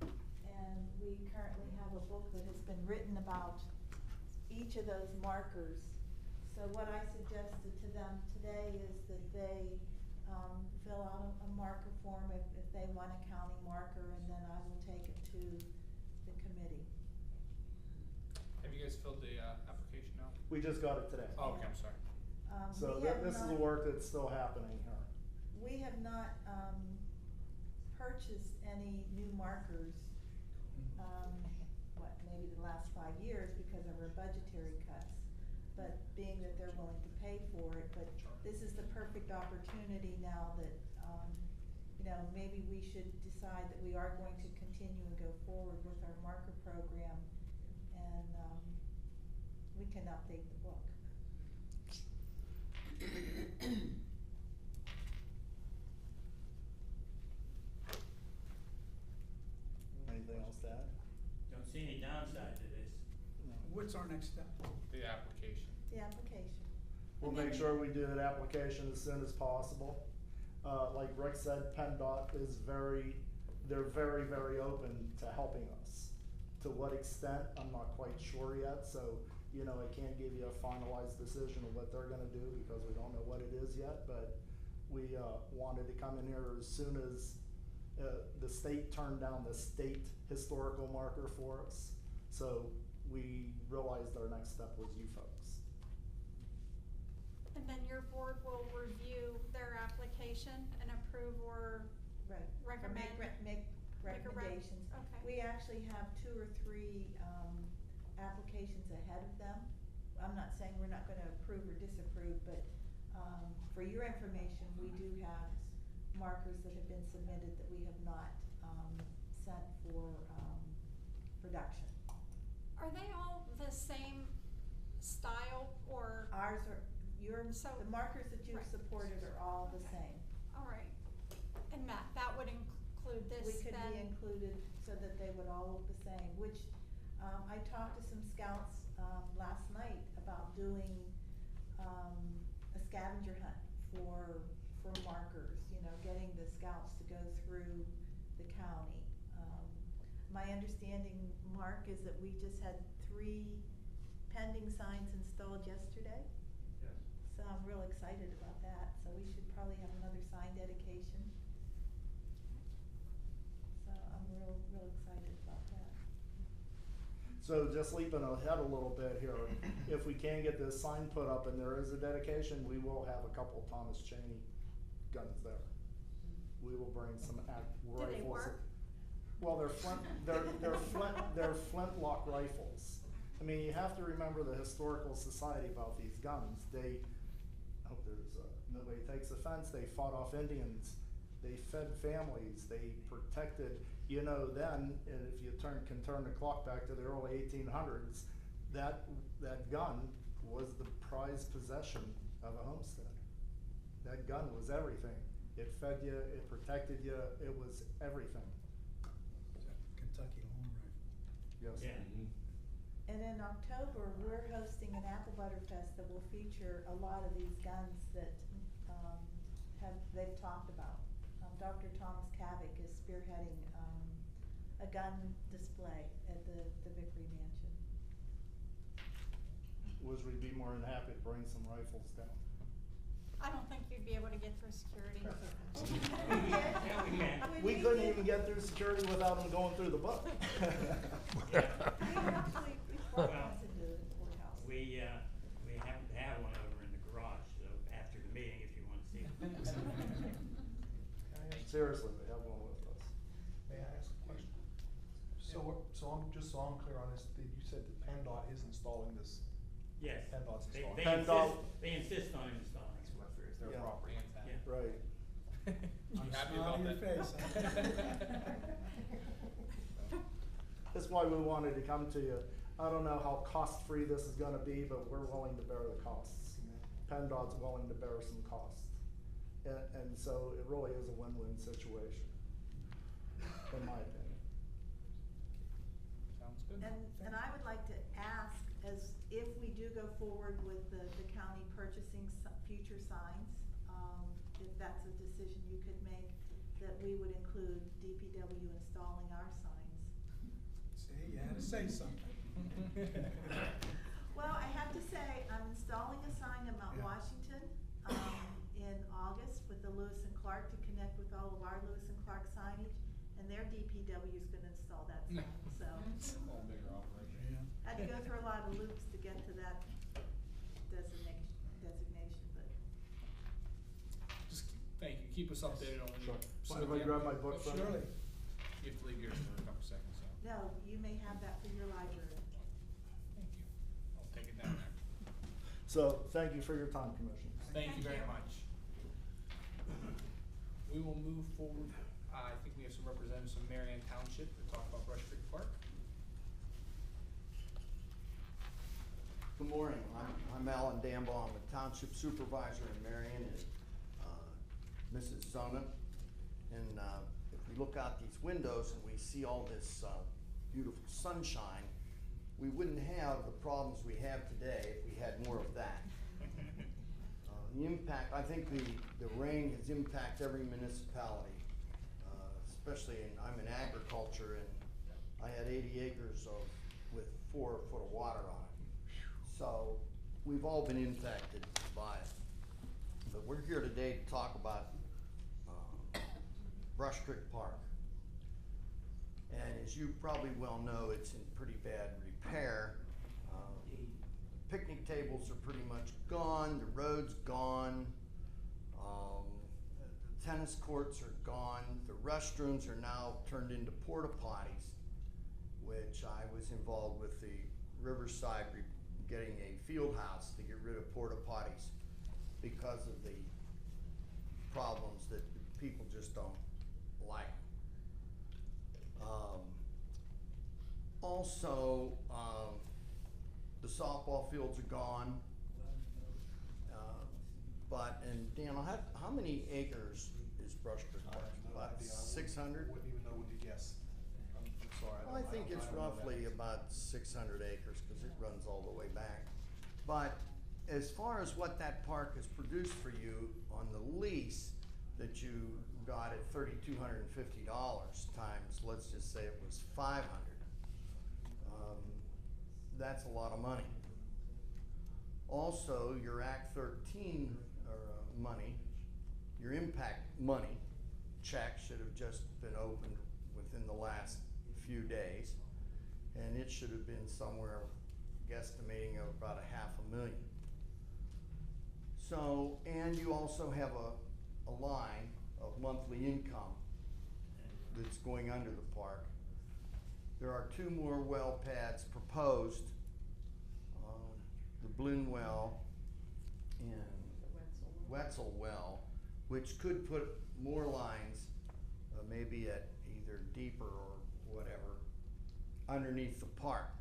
And we currently have a book that has been written about each of those markers. So what I suggested to them today is that they fill out a marker form if they want a county marker, and then I will take it to the committee. Have you guys filled the application out? We just got it today. Oh, okay, I'm sorry. So We have this is the not- work that's still happening here. We have not purchased any new markers, maybe the last 5 years because of our budgetary cuts. But being that they're willing to pay for it, but this is the perfect opportunity now that, you know, maybe we should decide that we are going to continue and go forward with our marker program, and we can update the book. Anything else to add? Don't see any downside to this. No. What's our next step? The application. The application. We'll make sure we do that application as soon as possible. Like Rick said, PennDOT is they're very, very open to helping us. To what extent, I'm not quite sure yet, so, you know, I can't give you a finalized decision of what they're gonna do because we don't know what it is yet, but we, wanted to come in here as soon as, the state turned down the state historical marker for us. So we realized our next step was you folks. And then your board will review their application and approve or Right. recommend? Make Make a rec- recommendations. okay. We actually have 2 or 3 applications ahead of them. I'm not saying we're not gonna approve or disapprove, but for your information, we do have markers that have been submitted that we have not sent for production. Are they all the same style or? Ours are, So- the markers that you've Right. supported are all the Okay. same. All right, and that would include this We could then? be included so that they would all look the same, which, I talked to some scouts, last night about doing, a scavenger hunt for markers, you know, getting the scouts to go through the county. My understanding, Mark, is that we just had 3 pending signs installed yesterday. Yes. So I'm real excited about that, so we should probably have another sign dedication. So I'm real excited about that. So just leaping ahead a little bit here, if we can get this sign put up and there is a dedication, we will have a couple Thomas Chaney guns there. We will bring some rifles. Do they work? Well, they're flintlock rifles. I mean, you have to remember the historical society about these guns. They, I hope nobody takes offense, they fought off Indians, they fed families, they protected, you know, then, and if you can turn the clock back to the early 1800s, that gun was the prized possession of a homestead. That gun was everything. It fed you, it protected you, it was everything. Is that Kentucky long rifle? Yes. Yeah. And in October, we're hosting an Apple Butter Fest that will feature a lot of these guns that, they've talked about. Dr. Thomas Cavick is spearheading, a gun display at the Vickery Mansion. Which we'd be more than happy to bring some rifles down. I don't think you'd be able to get through security. Yeah, we can. We couldn't even get through security without them going through the book. Yeah. We brought Well, us into the courthouse. We happen to have one over in the garage, so after the meeting, if you wanna see it. Seriously, they have one with us. May I ask a question? So I'm clear on this, you said that PennDOT is installing this, Yes. PennDOT's They- installing. they PennDOT. insist- They insist on installing. That's what I figured, it's their Yeah. property. Yeah. Right. You happy Smile about on your that? face, That's why we wanted to come to you. I don't know how cost-free this is gonna be, but we're willing to bear the costs. PennDOT's willing to bear some costs. And so it really is a win-win situation, in my opinion. Sounds good. And I would like to ask, as if we do go forward with the county purchasing future signs, if that's a decision you could make, that we would include DPW installing our signs. See, you had to say something. Well, I have to say, I'm installing a sign in Mount Yeah. Washington, in August with the Lewis and Clark to connect with all of our Lewis and Clark signage, and their DPW is gonna install that sign, so. It's a whole bigger operation. Yeah. Had to go through a lot of loops to get to that designation, but. Just, thank you, keep us updated on when you. Sure. Mind if I grab my book from you? Surely. You have to leave yours for a couple seconds, so, No, you may have that for your library. thank you. I'll take it down there. So, thank you for your time, Commissioners. Thank you Thank very you. much. We will move forward, I think we have some representatives from Marion Township to talk about Brush Creek Park. Good morning, I'm Alan Dambaugh, I'm the Township Supervisor in Marion, and, Mrs. Zona. And, if we look out these windows and we see all this, beautiful sunshine, we wouldn't have the problems we have today if we had more of that. The impact, I think the rain has impacted every municipality, especially I'm in agriculture, and I had 80 acres with 4 foot of water on it. So, we've all been impacted by it. But we're here today to talk about, Brush Creek Park. And as you probably well know, it's in pretty bad repair. Picnic tables are pretty much gone, the road's gone, the tennis courts are gone, the restrooms are now turned into porta potties, which I was involved with the Riverside getting a field house to get rid of porta potties because of the problems that people just don't like. Also, the softball fields are gone. And Dan, how many acres is Brush Creek Park? About 600? Wouldn't even know what to guess. I'm sorry. Well, I think it's don't know that. roughly about 600 acres, cause it runs all the way back. But as far as what that park has produced for you on the lease that you got at $3,250 times, let's just say it was 500. That's a lot of money. Also, your Act 13 money, your impact money check should have just been opened within the last few days, and it should have been somewhere guesstimating of about $500,000. So, and you also have a line of monthly income that's going under the park. There are 2 more well pads proposed, the Bloom well and Wetzel well, which could put more lines, maybe at either deeper or whatever, underneath the park.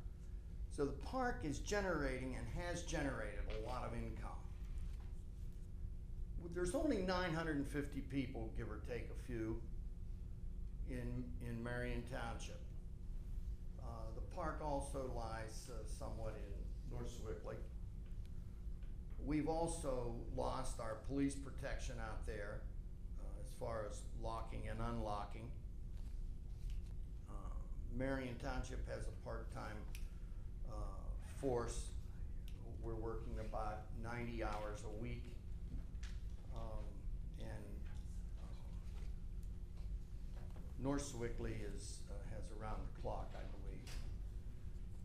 So the park is generating and has generated a lot of income. There's only 950 people, give or take a few, in Marion Township. The park also lies somewhat in North Sewickley. We've also lost our police protection out there as far as locking and unlocking. Marion Township has a part-time force. We're working about 90 hours a week. North Sewickley is, has around the clock, I believe.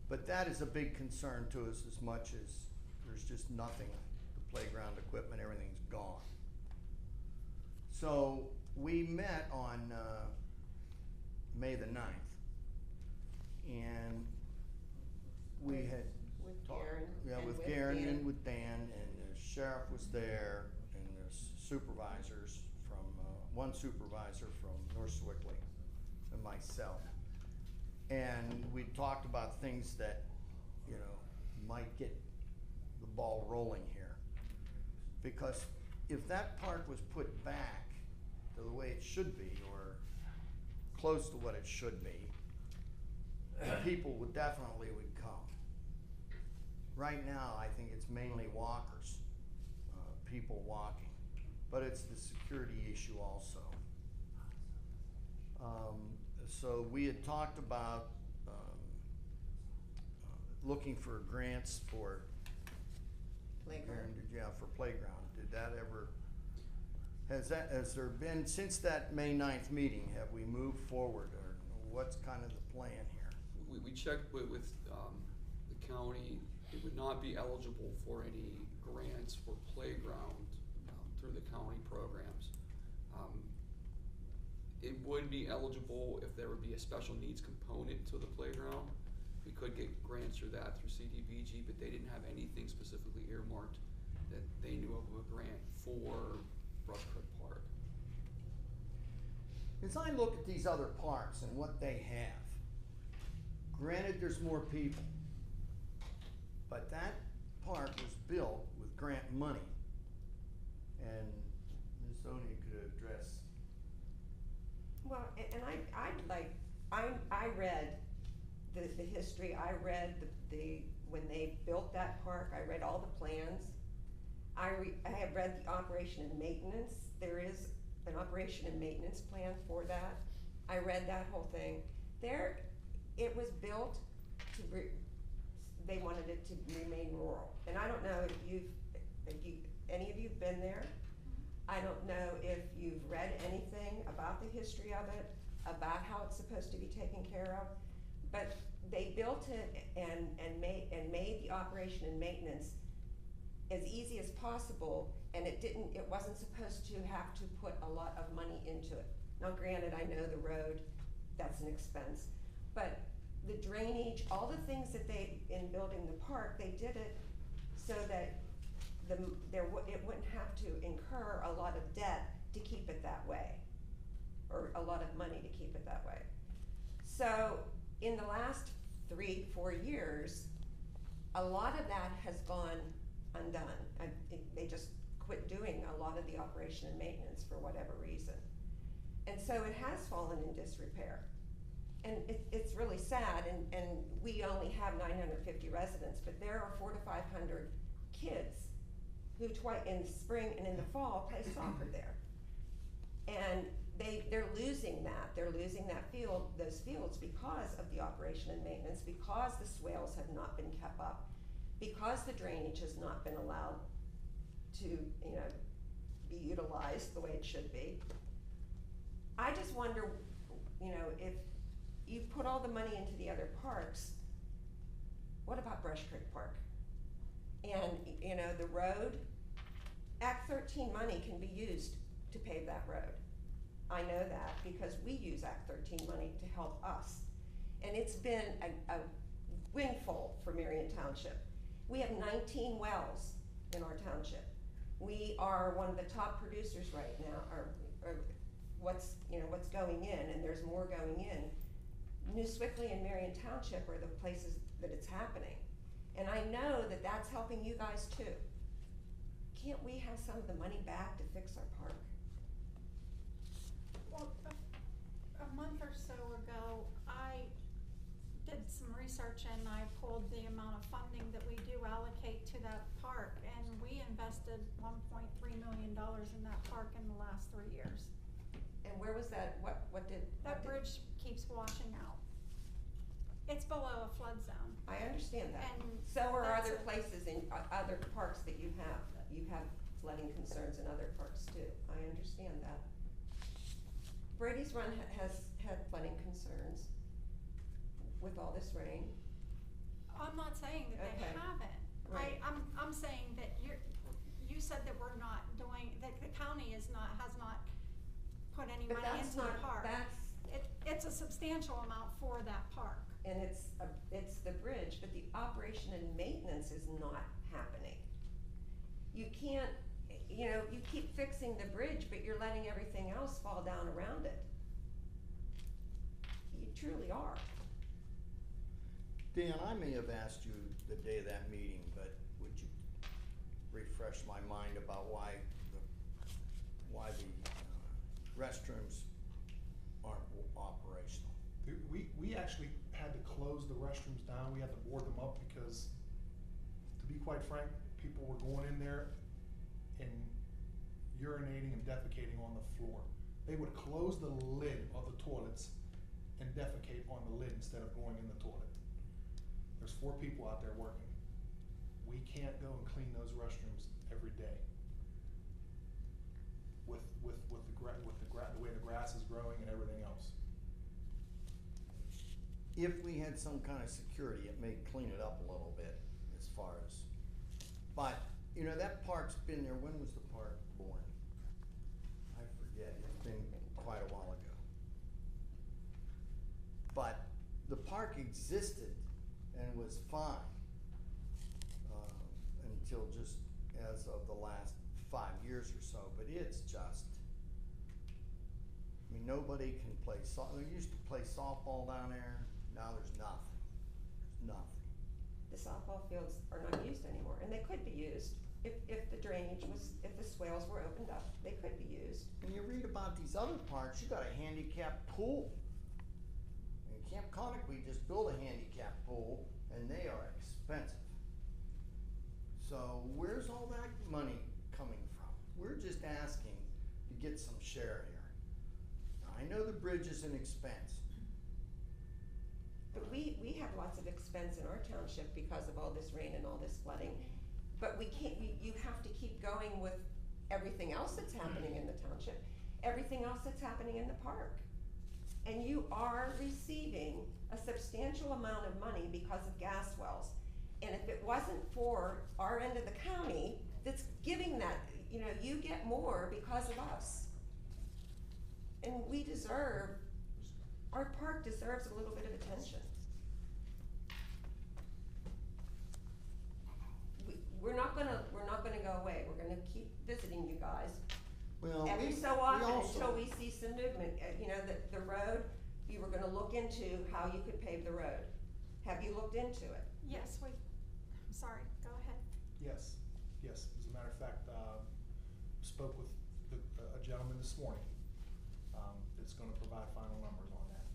But that is a big concern to us as much as there's just nothing, the playground equipment, everything's gone. So we met on May the 9th, and we had With talked. Garen Yeah, and with with Garen Dan. and with Dan, and the sheriff was there, and the supervisors from, one supervisor from North Sewickley, and myself. And we talked about things that, you know, might get the ball rolling here. Because if that park was put back to the way it should be, or close to what it should be, people would definitely would come. Right now, I think it's mainly walkers, people walking, but it's the security issue also. So we had talked about looking for grants for Playground. Yeah, for playground. Did that ever, has there been, since that May 9th meeting, have we moved forward, or what's kind of the plan here? We checked with the county. It would not be eligible for any grants for playground through the county programs. It would be eligible if there would be a special needs component to the playground. We could get grants through that through CDBG, but they didn't have anything specifically earmarked that they knew of a grant for Brush Creek Park. As I look at these other parks and what they have, granted there's more people, but that park was built with grant money. And Ms. Sonia could address. Well, and I read the history, I read when they built that park, I read all the plans. I have read the operation and maintenance, there is an operation and maintenance plan for that. I read that whole thing. It was built they wanted it to remain rural. And I don't know if any of you've been there. I don't know if you've read anything about the history of it, about how it's supposed to be taken care of, but they built it and made the operation and maintenance as easy as possible, and it wasn't supposed to have to put a lot of money into it. Now granted, I know the road, that's an expense, but the drainage, all the things that in building the park, they did it so that it wouldn't have to incur a lot of debt to keep it that way, or a lot of money to keep it that way. So in the last 3-4 years, a lot of that has gone undone. They just quit doing a lot of the operation and maintenance for whatever reason. And so it has fallen in disrepair. And it's really sad, and we only have 950 residents, but there are 400 to 500 kids who in the spring and in the fall play soccer there. And they're losing that. They're losing those fields because of the operation and maintenance, because the swales have not been kept up, because the drainage has not been allowed to, be utilized the way it should be. I just wonder, if you put all the money into the other parks, what about Brush Creek Park? And, the road, Act 13 money can be used to pave that road. I know that because we use Act 13 money to help us. And it's been a windfall for Marion Township. We have 19 wells in our township. We are one of the top producers right now, or what's going in, and there's more going in. New Sewickley and Marion Township are the places that it's happening. And I know that that's helping you guys too. Can't we have some of the money back to fix our park? Well, a month or so ago, I did some research and I pulled the amount of funding that we do allocate to that park, and we invested $1.3 million in that park in the last 3 years. And where was that, That bridge keeps washing out. It's below a flood zone. I understand that. And So are that's other a- places in, other parks that you have. You have flooding concerns in other parks too. I understand that. Brady's Run has had flooding concerns with all this rain. I'm not saying that they Okay. haven't. Right. I'm saying that you said that we're not doing, that the county has not put any But money that's into the not, park. It's a substantial amount for that park. and it's the bridge, but the operation and maintenance is not happening. You can't, you know, you keep fixing the bridge, but you're letting everything else fall down around it. You truly are. Dan, I may have asked you the day of that meeting, but would you refresh my mind about why the restrooms aren't operational? We actually had to close the restrooms down, we had to board them up because, to be quite frank, people were going in there and urinating and defecating on the floor. They would close the lid of the toilets and defecate on the lid instead of going in the toilet. There's 4 people out there working. We can't go and clean those restrooms every day. With the way the grass is growing and everything else. If we had some kind of security, it may clean it up a little bit as far as, but, you know, that park's been there, when was the park born? I forget, it's been quite a while ago. But the park existed and was fine, until just as of the last 5 years or so, but it's just, I mean, nobody can play we used to play softball down there, now there's nothing, The softball fields are not used anymore, and they could be used if the drainage was, if the swales were opened up, they could be used. When you read about these other parks, you got a handicap pool. In Camp Conic, we just built a handicap pool, and they are expensive. So where's all that money coming from? We're just asking to get some share here. I know the bridge is an expense. But we have lots of expense in our township because of all this rain and all this flooding. But we can't, you have to keep going with everything else that's happening in the township, everything else that's happening in the park. And you are receiving a substantial amount of money because of gas wells. And if it wasn't for our end of the county that's giving that, you know, you get more because of us. And we deserve, our park deserves a little bit of attention. We're not gonna go away, we're gonna keep visiting you guys. Well, Every we so often, also- until we see some movement, you know, the road, you were gonna look into how you could pave the road. Have you looked into it? Yes, I'm sorry, go ahead. Yes, as a matter of fact, spoke with a gentleman this morning, that's gonna provide final numbers on that.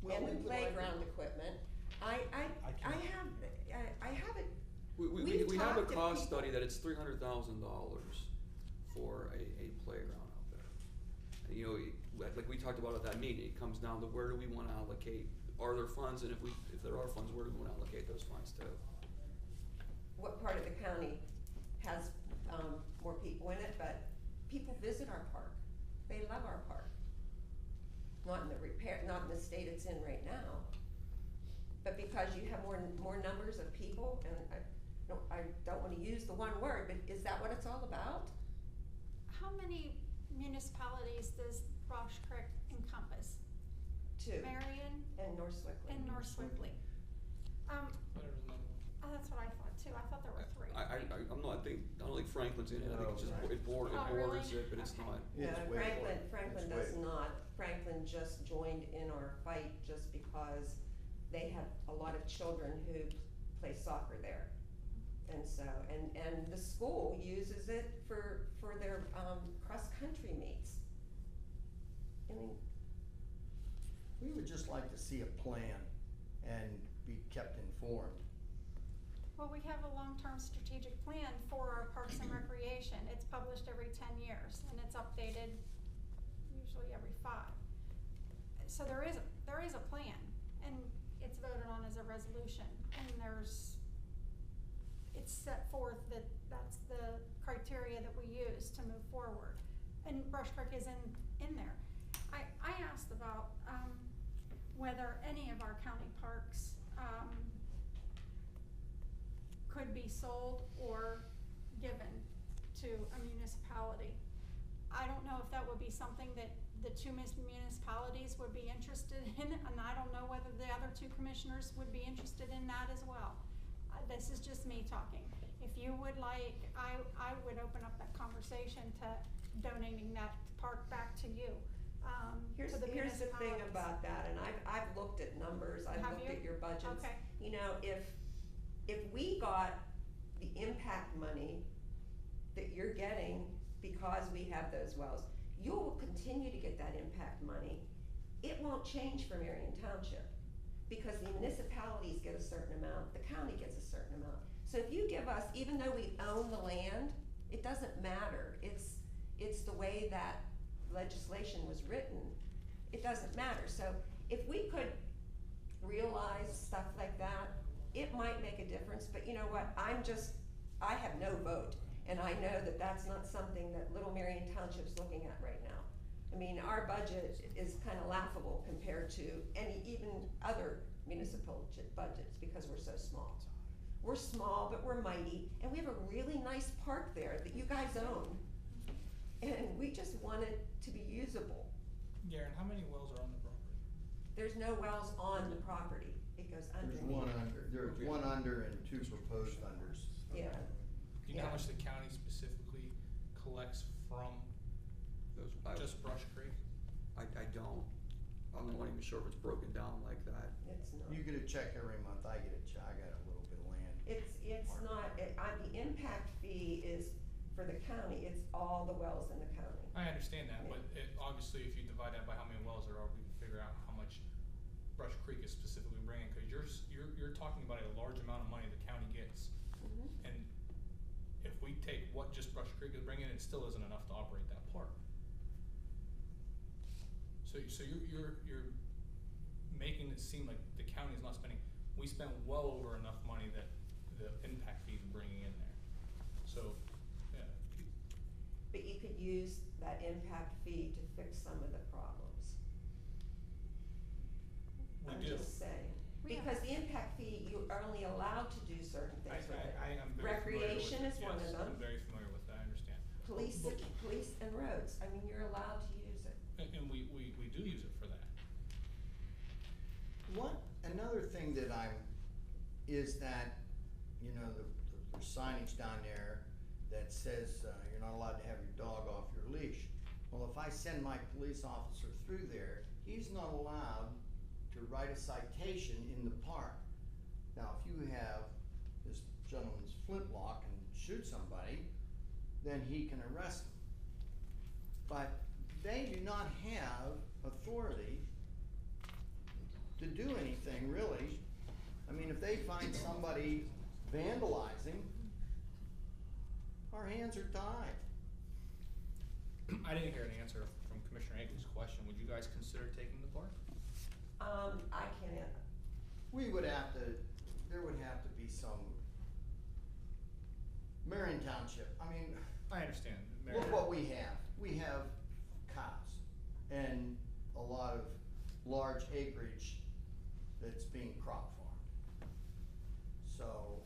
Well, And we the would like to- playground equipment, I have it, We We've have a talked to cost people. study that it's $300,000 for a playground out there. And, you know, like we talked about at that meeting, it comes down to where do we wanna allocate, are there funds, and if there are funds, where do we wanna allocate those funds to? what part of the county has, more people in it, but people visit our park. They love our park. Not in the state it's in right now, but because you have more numbers of people, and I don't wanna use the one word, but is that what it's all about? How many municipalities does Rosh Creek encompass? 2. Marion And North Swiftly. and North Swiftly. There's another one. That's what I thought too, I thought there were 3. I don't think Franklin's in it, I think it's just, No. it borders really? it, but it's Okay. not. No, It's way Franklin, more. Franklin It's way does more. not. Franklin just joined in our fight just because they have a lot of children who play soccer there. And so, and the school uses it for their, cross-country meets. I mean, We would just like to see a plan and be kept informed. Well, we have a long-term strategic plan for our Parks and Recreation. It's published every 10 years and it's updated usually every 5. So there is a plan, and it's voted on as a resolution, and it's set forth that that's the criteria that we use to move forward. And Brush Creek is in there. I asked about, whether any of our county parks, could be sold or given to a municipality. I don't know if that would be something that the two municipalities would be interested in, and I don't know whether the other two commissioners would be interested in that as well. This is just me talking. If you would like, I would open up that conversation to donating that park back to you, Here's to the the thing municipalities. about that, and I've looked at numbers, I've Have looked you? at your budgets. Okay. You know, if we got the impact money that you're getting because we have those wells, you will continue to get that impact money. It won't change for Marion Township, because the municipalities get a certain amount, the county gets a certain amount. So if you give us, even though we own the land, it doesn't matter. It's the way that legislation was written. It doesn't matter. So if we could realize stuff like that, it might make a difference, but you know what, I have no vote, and I know that that's not something that Little Marion Township's looking at right now. I mean, our budget is kind of laughable compared to even other municipal budgets, because we're so small. We're small, but we're mighty, and we have a really nice park there that you guys own, and we just want it to be usable. Garen, how many wells are on the property? There's no wells on the property, it goes There's underneath. one under, there's Okay. one under and two proposed unders. Yeah. Do you know how much the county specifically collects from Those, just Brush Creek? I don't. I'm not even sure if it's broken down like that. It's not. You get a check every month, I get a check, I got a little bit of land. It's not, the impact fee is for the county, it's all the wells in the county. I understand that, but obviously if you divide that by how many wells there are, we can figure out how much Brush Creek is specifically bringing, cause you're talking about a large amount of money the county gets. Mhm. And if we take what just Brush Creek is bringing, it still isn't enough to operate that park. So you're making it seem like the county is not spending, we spent well over enough money that the impact fees are bringing in there. So, yeah. But you could use that impact fee to fix some of the problems. We I'm do. just saying, We have- because the impact fee, you are only allowed to do certain things with it. I'm very familiar with Recreation it, is one of yes, them. I'm very familiar with that, I understand. Police and roads, I mean, you're allowed to use it. And we do use it for that. Another thing that is that, you know, there's signage down there that says, you're not allowed to have your dog off your leash. Well, if I send my police officer through there, he's not allowed to write a citation in the park. Now, if you have this gentleman's flintlock and shoot somebody, then he can arrest them. But they do not have authority to do anything, really. I mean, if they find somebody vandalizing, our hands are tied. I didn't hear an answer from Commissioner Akeley's question. Would you guys consider taking the park? I can't, We would have to, there would have to be some, Marion Township, I mean, I understand. look what we have. We have cows and a lot of large acreage that's being crop farmed. So,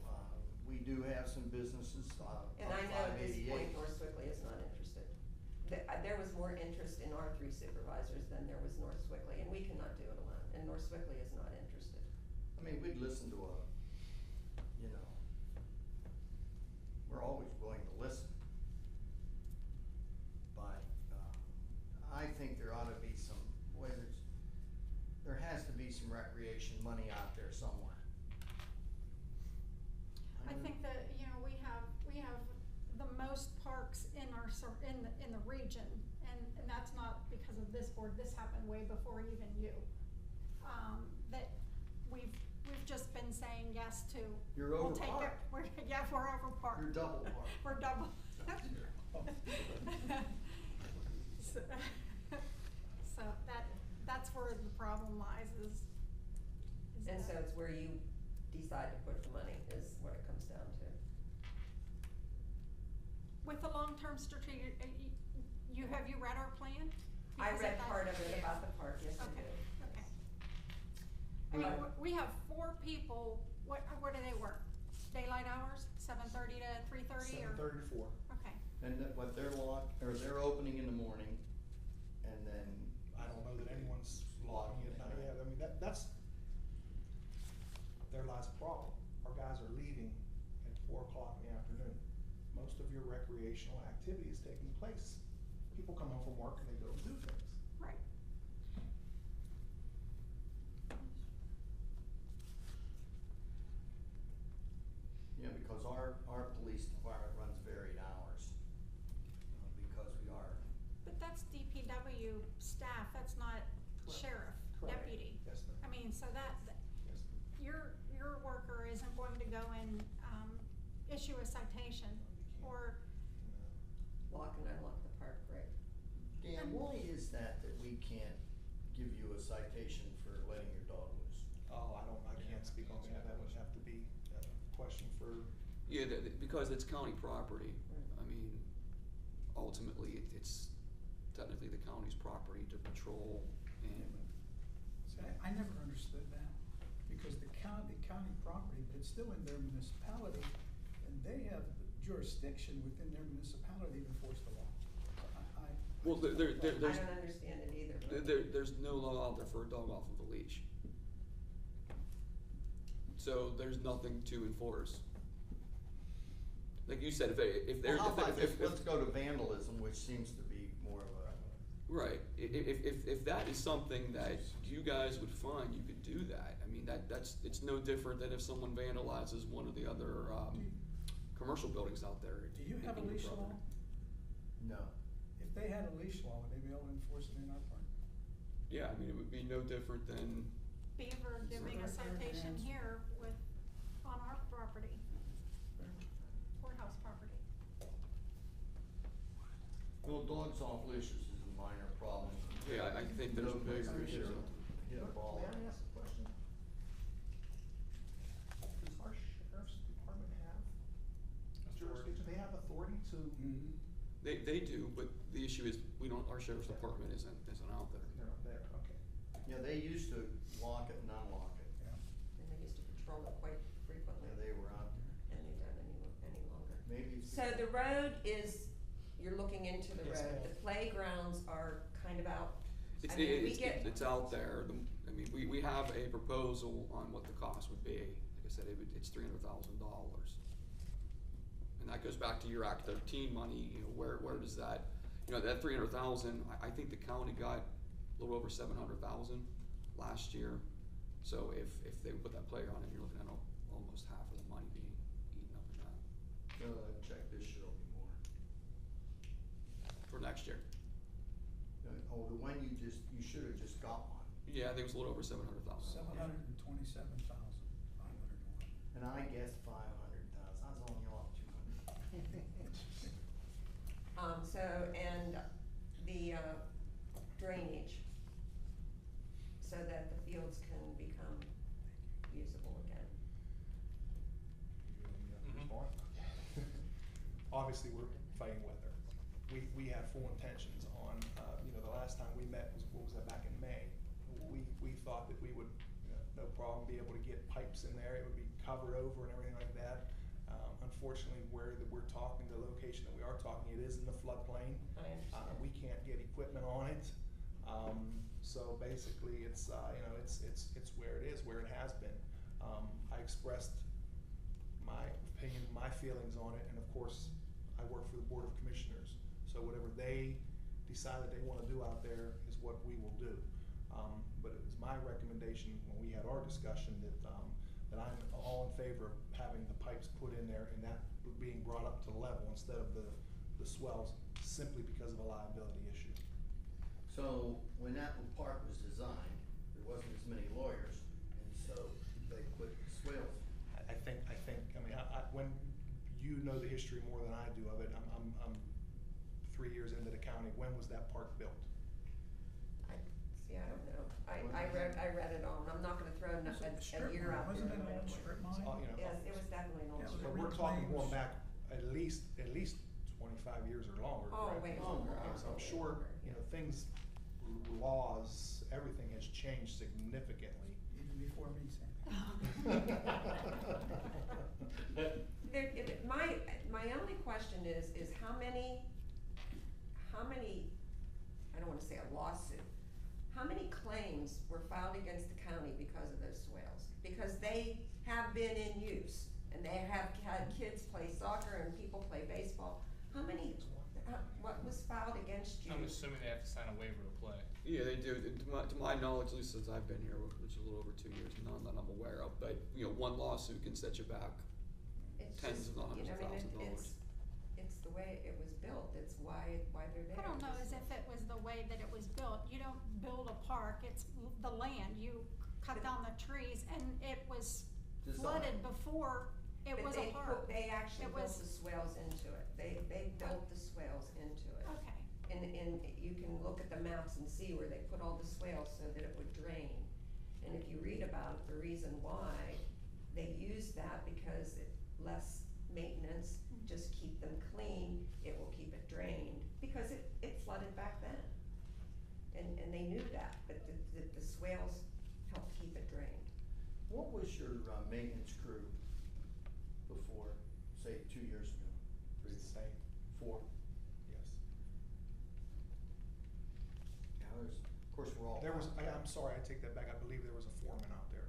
we do have some businesses, and I know at this point North Swickley is not interested. There was more interest in our 3 supervisors than there was North Swickley, and we cannot do it alone, and North Swickley is not interested. I mean, we'd listen to we're always willing to listen. But, I think there ought to be some, there has to be some recreation money out there somewhere. I think that, you know, we have the most parks in our, in the region, and that's not because of this board, this happened way before even you. That we've just been saying yes to. You're We'll take it, overparked. we're overparked. You're double parked. We're double. So that's where the problem lies is And so that- it's where you decide to put the money is what it comes down to. with the long-term strategic, have you read our plan? I Because read of that- part of it yeah. about the park, yes, I Okay, did. okay. I mean, But- we have 4 people, what do they work? Daylight hours, 7:30 to 3:30 or? 7:30 to 4. Okay, And that, what they're they're opening in the morning, and then. I don't know that anyone's logging it, not yet. I mean, that's, there lies a problem. Our guys are leaving at 4 o'clock in the afternoon. Most of your recreational activity is taking place. People come home from work and they go and do things. right. Yeah, because our police department runs varied hours, because we are. But that's DPW staff, that's not Correct. sheriff, Correct. deputy. Yes, ma'am. I mean, so that, Yes. your worker isn't going to go and, issue a citation or, Lock and unlock the park, right? Dan, why is that we can't give you a citation for letting your dog loose? Oh, I can't speak on that. That would have to be a question for. Yeah, because it's county property. Right. I mean, ultimately, it's technically the county's property to patrol and. See, I never understood that, because the county property, but it's still in their municipality, and they have jurisdiction within their municipality to enforce the law. Well, there's. I don't understand it either, but. There's no law out there for a dog off of a leash. So there's nothing to enforce. Like you said, if they're. Well, how about if- this, let's go to vandalism, which seems to be more of a. Right, if that is something that you guys would find, you could do that. I mean, it's no different than if someone vandalizes one of the other, commercial buildings out there. Do you have a in your leash law? property. No. If they had a leash law, would they be able to enforce it in our park? Yeah, I mean, it would be no different than, Beaver giving a citation here on our property, courthouse property. Well, dogs off leashes is a minor problem. Yeah, I think there's No place bigger to hit issues. Hit a ball. May I ask a question? Does our sheriff's department have jurisdiction? They have authority to? they do, but the issue is, our sheriff's department isn't out there. They're not there, okay. Yeah, they used to lock it and unlock it. And they used to patrol it quite frequently. Yeah, they were out there. And they don't any longer. Maybe it's. So the road is, you're looking into the Yes, road, ma'am. the playgrounds are kind of out. It's, I mean, we it's, get- it's out there. I mean, we have a proposal on what the cost would be. Like I said, it's $300,000. And that goes back to your Act 13 money, where does that, that 300,000, I think the county got a little over 700,000 last year. So if they would put that playground in, you're looking at almost half of the money being eaten up in that Check this year will be more. for next year. Oh, the one you should have just got one. Yeah, I think it was a little over 700,000. 727,501. And I guess 500,000. I was only off 200. So, and the drainage, so that the fields can become usable again. Respond? Obviously, we're fighting weather. We have full intentions on, the last time we met what was that, back in May? We thought that we would, no problem, be able to get pipes in there, it would be covered over and everything like that. Unfortunately, where we're talking, the location that we are talking, it is in the floodplain. I understand. We can't get equipment on it. So basically, it's where it is, where it has been. I expressed my opinion, my feelings on it, and of course, I work for the Board of Commissioners. So whatever they decide that they wanna do out there is what we will do. But it was my recommendation when we had our discussion that I'm all in favor of having the pipes put in there and that being brought up to the level instead of the swells, simply because of a liability issue. So when that park was designed, there wasn't as many lawyers, and so they put swales. I think, when you know the history more than I do of it, I'm 3 years into the county. When was that park built? I don't know. I read it all, and I'm not gonna throw a year out there. Wasn't it an old strip mine? Yes, it was definitely an old Yeah, it was strip. But we're talking going back at least 25 years or longer. Oh, correct? way longer. Okay, so I'm sure, things laws, everything has changed significantly. Even before me, Sam. My only question is how many, I don't wanna say a lawsuit, how many claims were filed against the county because of those swales? Because they have been in use, and they have had kids play soccer and people play baseball. What was filed against you? I'm assuming they have to sign a waiver to play. Yeah, they do. To my knowledge, at least since I've been here, which is a little over 2 years, none that I'm aware of. But one lawsuit can set you back It's tens just, of hundreds of I mean, thousands of dollars. It's the way it was built, it's why they're there. I don't know as if it was the way that it was built. You don't build a park, it's the land. You cut down the trees and it was flooded Design. before it But was a park. they actually It built was- the swales into it, they built the swales into it. Okay. And you can look at the maps and see where they put all the swales so that it would drain. And if you read about it, the reason why they use that because less maintenance, just keep them clean, it will keep it drained, because it flooded back then. And they knew that, but the swales helped keep it drained. What was your maintenance crew before, say, 2 years ago? It's the same, 4? yes. Yeah, of course, we're all. I'm sorry, I take that back, I believe there was a foreman out there.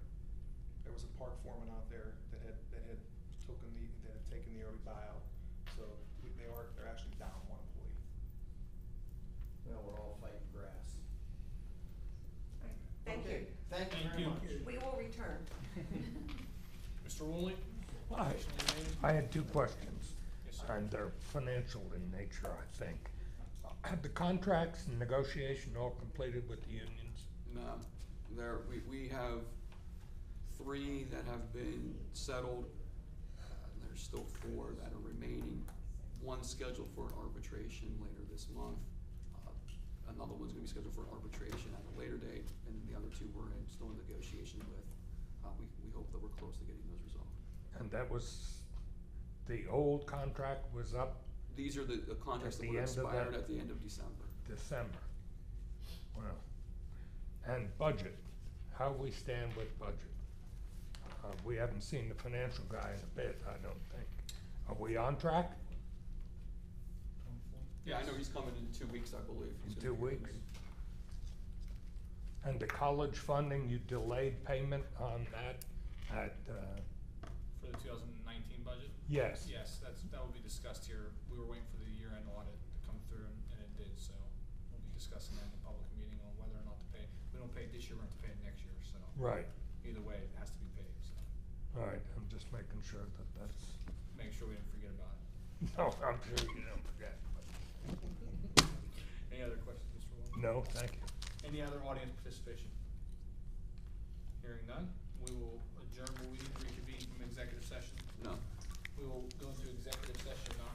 There was a park foreman out there that had taken the early buyout, so they're actually down 1 employee. Well, we're all fighting grass. Thank you. Okay, thank you Thank very you. much. We will return. Mr. Woolley? I Additional remaining? had 2 questions, Yes, sir. and they're financial in nature, I think. Have the contracts and negotiation all completed with the unions? No, we have 3 that have been settled. There's still 4 that are remaining. One's scheduled for an arbitration later this month. Another one's gonna be scheduled for an arbitration at a later date, and the other 2 we're still in negotiation with. We hope that we're close to getting those resolved. And that was, the old contract was up These are the contracts At that the were end of expired that- at the end of December. December. Well, and budget, how we stand with budget? We haven't seen the financial guy in a bit, I don't think. Are we on track? Yeah, I know he's coming in 2 weeks, I believe. He's In gonna 2 be weeks? coming. And the college funding, you delayed payment on that at, For the 2019 budget? yes. Yes, that will be discussed here. We were waiting for the year-end audit to come through, and it did, so we'll be discussing that in the public meeting on whether or not to pay. If we don't pay it this year, we're going to pay it next year, so. Right, Either way, it has to be paid, so all right, I'm just making sure that that's, make sure we didn't forget about it. no, I'm sure you don't forget. Any other questions, Mr. Woolley? No, thank you. Any other audience participation? Hearing none, we will adjourn. Will we need to reconvene from executive session? No. We will go into executive session, not